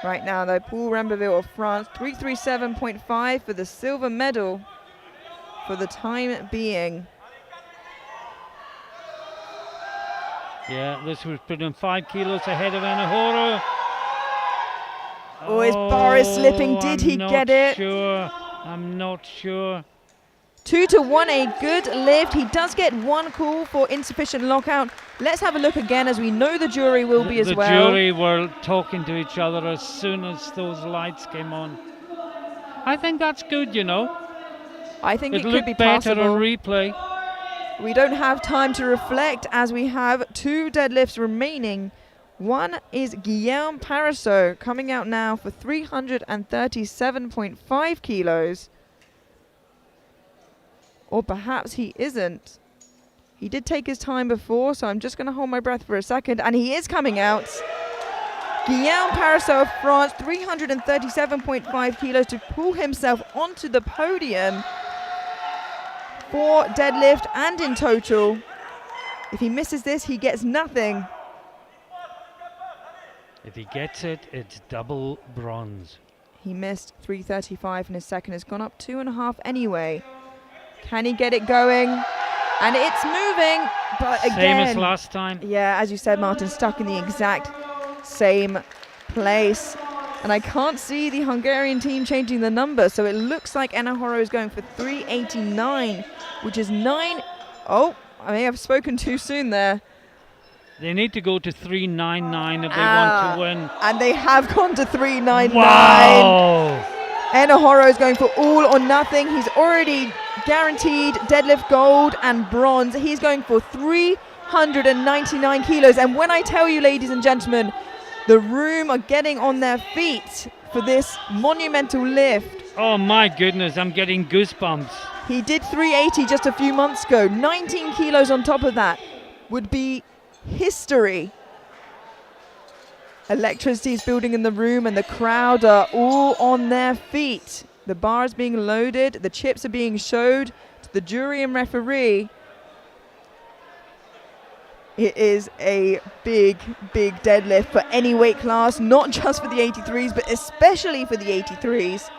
Right now though, Paul Remberville of France, 337.5 for the silver medal for the time being. Yeah, this would put him 5 kilos ahead of Enoharo. Oh, his bar is slipping. Did he get it? I'm not sure. 2-1, a good lift. He does get one call for insufficient lockout. Let's have a look again, as we know the jury will be as well. The jury were talking to each other as soon as those lights came on. I think that's good, you know. I think it could looked be better possible. on replay. We don't have time to reflect, as we have 2 deadlifts remaining. One is Guillaume Parasso coming out now for 337.5 kilos. Or perhaps he isn't. He did take his time before, so I'm just going to hold my breath for a second. And he is coming out. Guillaume Parasso of France, 337.5 kilos to pull himself onto the podium for deadlift and in total. If he misses this, he gets nothing. If he gets it, it's double bronze. He missed 335 and his second has gone up 2.5 anyway. Can he get it going? And it's moving, but again, same as last time. Yeah, as you said, Martin, stuck in the exact same place. And I can't see the Hungarian team changing the number, so it looks like Enohoro is going for 389, which is 9. Oh, I may have spoken too soon there. They need to go to 399 if they want to win. And they have gone to 399. Wow! Enohoro is going for all or nothing. He's already guaranteed deadlift gold and bronze. He's going for 399 kilos. And when I tell you, ladies and gentlemen, the room are getting on their feet for this monumental lift. Oh my goodness, I'm getting goosebumps. He did 380 just a few months ago. 19 kilos on top of that would be history. Electricity is building in the room and the crowd are all on their feet. The bar is being loaded, the chips are being showed to the jury and referee. It is a big, big deadlift for any weight class, not just for the 83s, but especially for the 83s.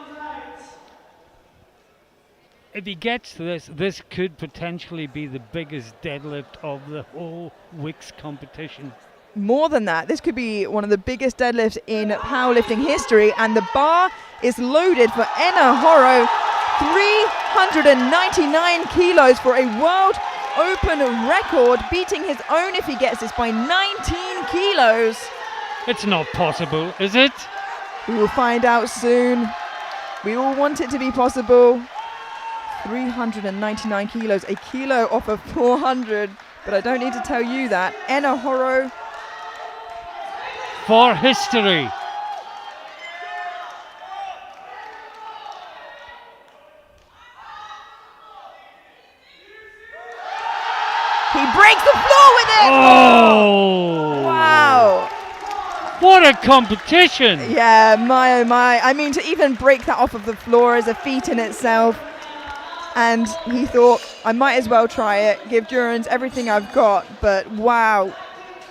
If he gets this, this could potentially be the biggest deadlift of the whole WICS competition. More than that, this could be one of the biggest deadlifts in powerlifting history, and the bar is loaded for Enohoro. 399 kilos for a world open record, beating his own if he gets this by 19 kilos. It's not possible, is it? We will find out soon. We all want it to be possible. 399 kilos, a kilo off of 400, but I don't need to tell you that. Enohoro for history. He breaks the floor with it! Oh! Wow! What a competition! Yeah, my oh my. I mean, to even break that off of the floor is a feat in itself. And he thought, I might as well try it, give Durans everything I've got. But wow,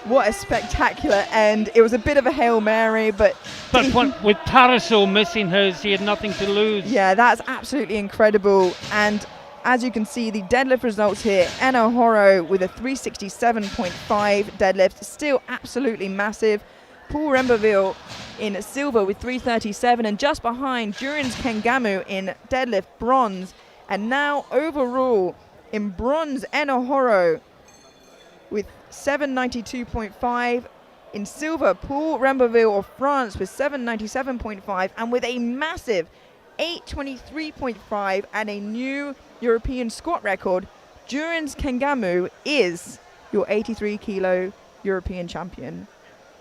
what a spectacular end. It was a bit of a Hail Mary, but with Paraso missing his, he had nothing to lose. Yeah, that's absolutely incredible. And as you can see, the deadlift results here, Enohoro with a 367.5 deadlift, still absolutely massive. Paul Remberville in silver with 337, and just behind Durans Kengamu in deadlift bronze. And now overall in bronze, Enohoro with 792.5, In silver, Paul Ramboville of France with 797.5 and with a massive 823.5 and a new European squat record, Durans Kengamu is your 83 kilo European champion.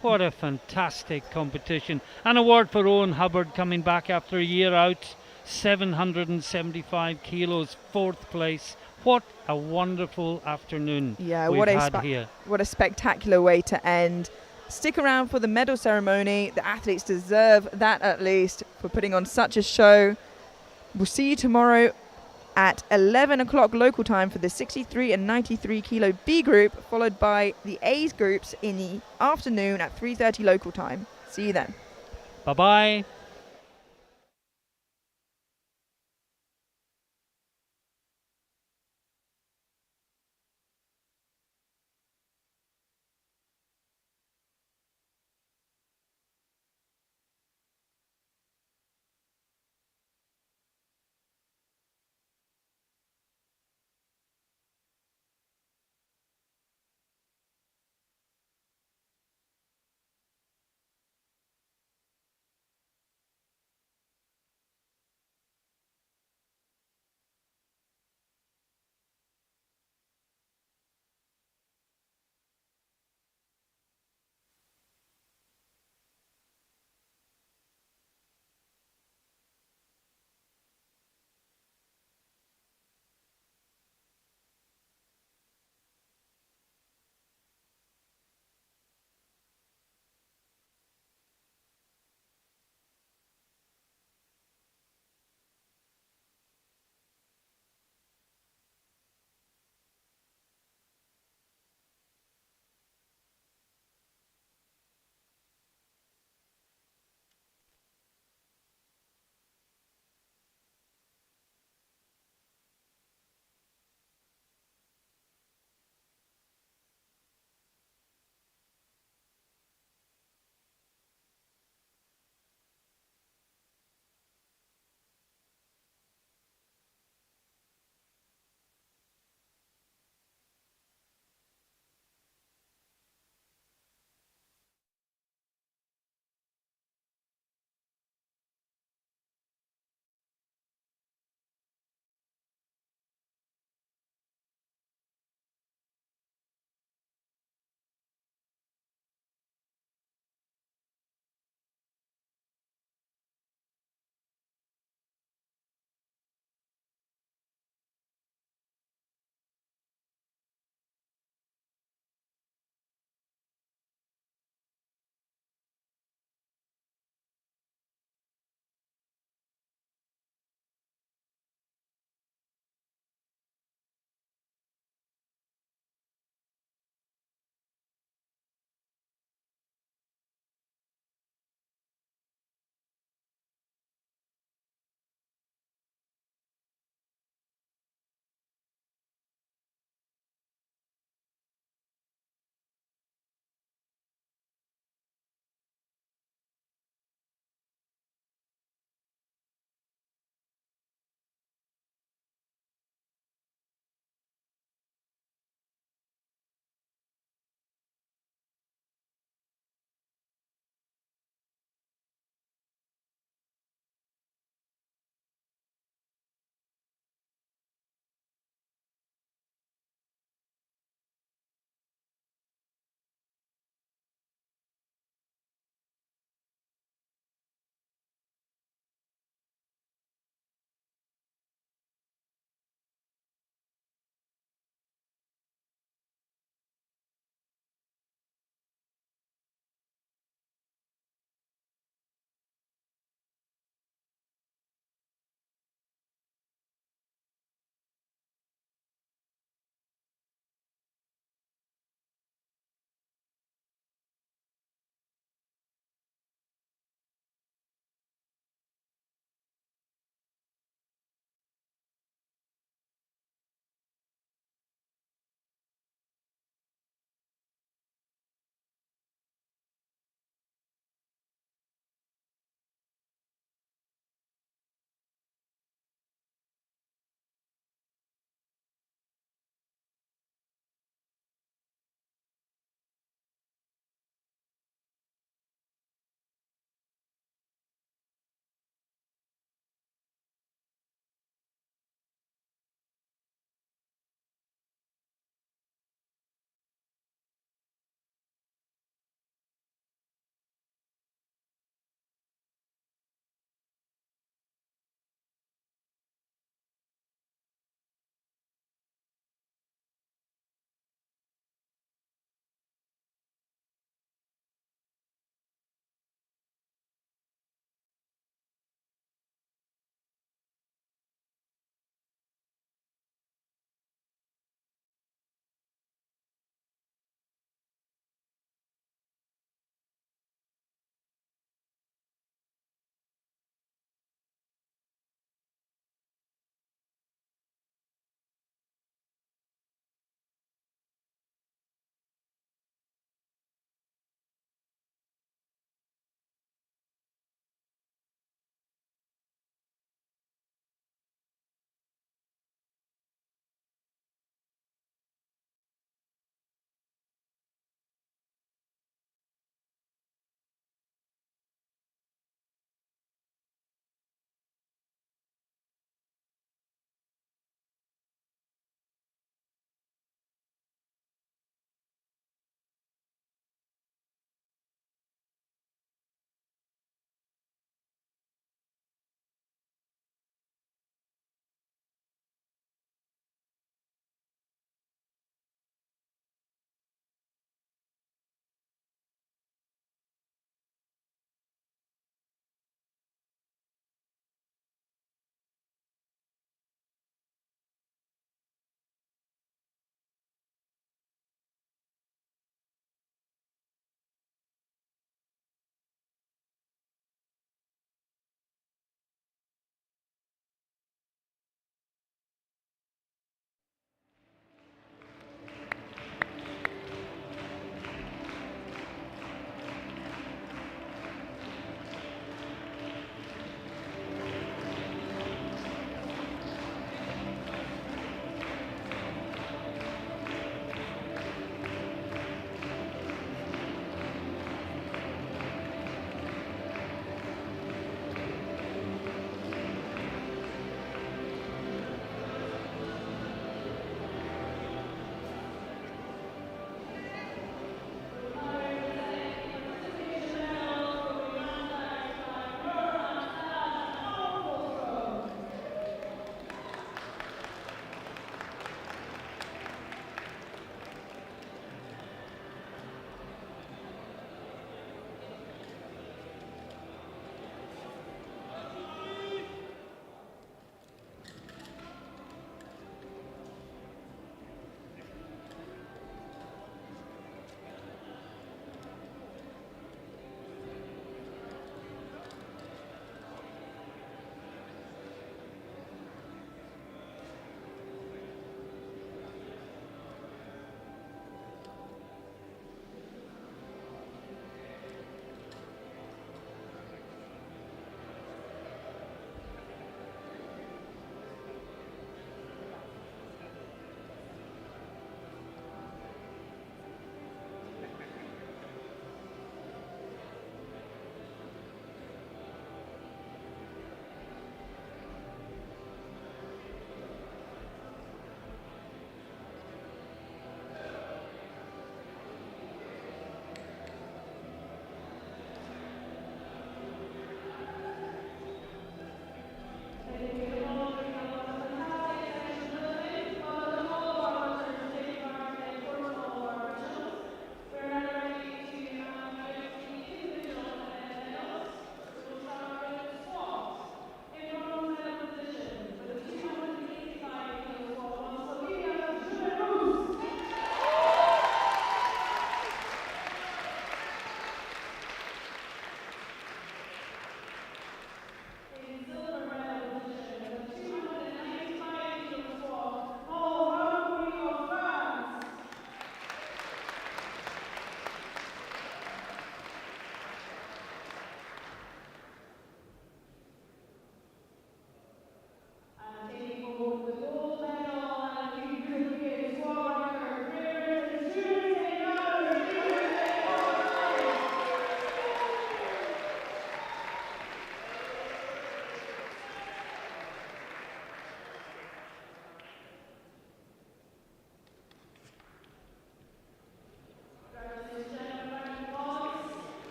What a fantastic competition. An award for Owen Hubbard coming back after a year out. 775 kilos, 4th place. What a wonderful afternoon Yeah, we've had here. what a spectacular way to end. Stick around for the medal ceremony. The athletes deserve that at least for putting on such a show. We'll see you tomorrow at 11 o'clock local time for the 63 and 93 kilo B group, followed by the A groups in the afternoon at 3:30 local time. See you then. Bye-bye.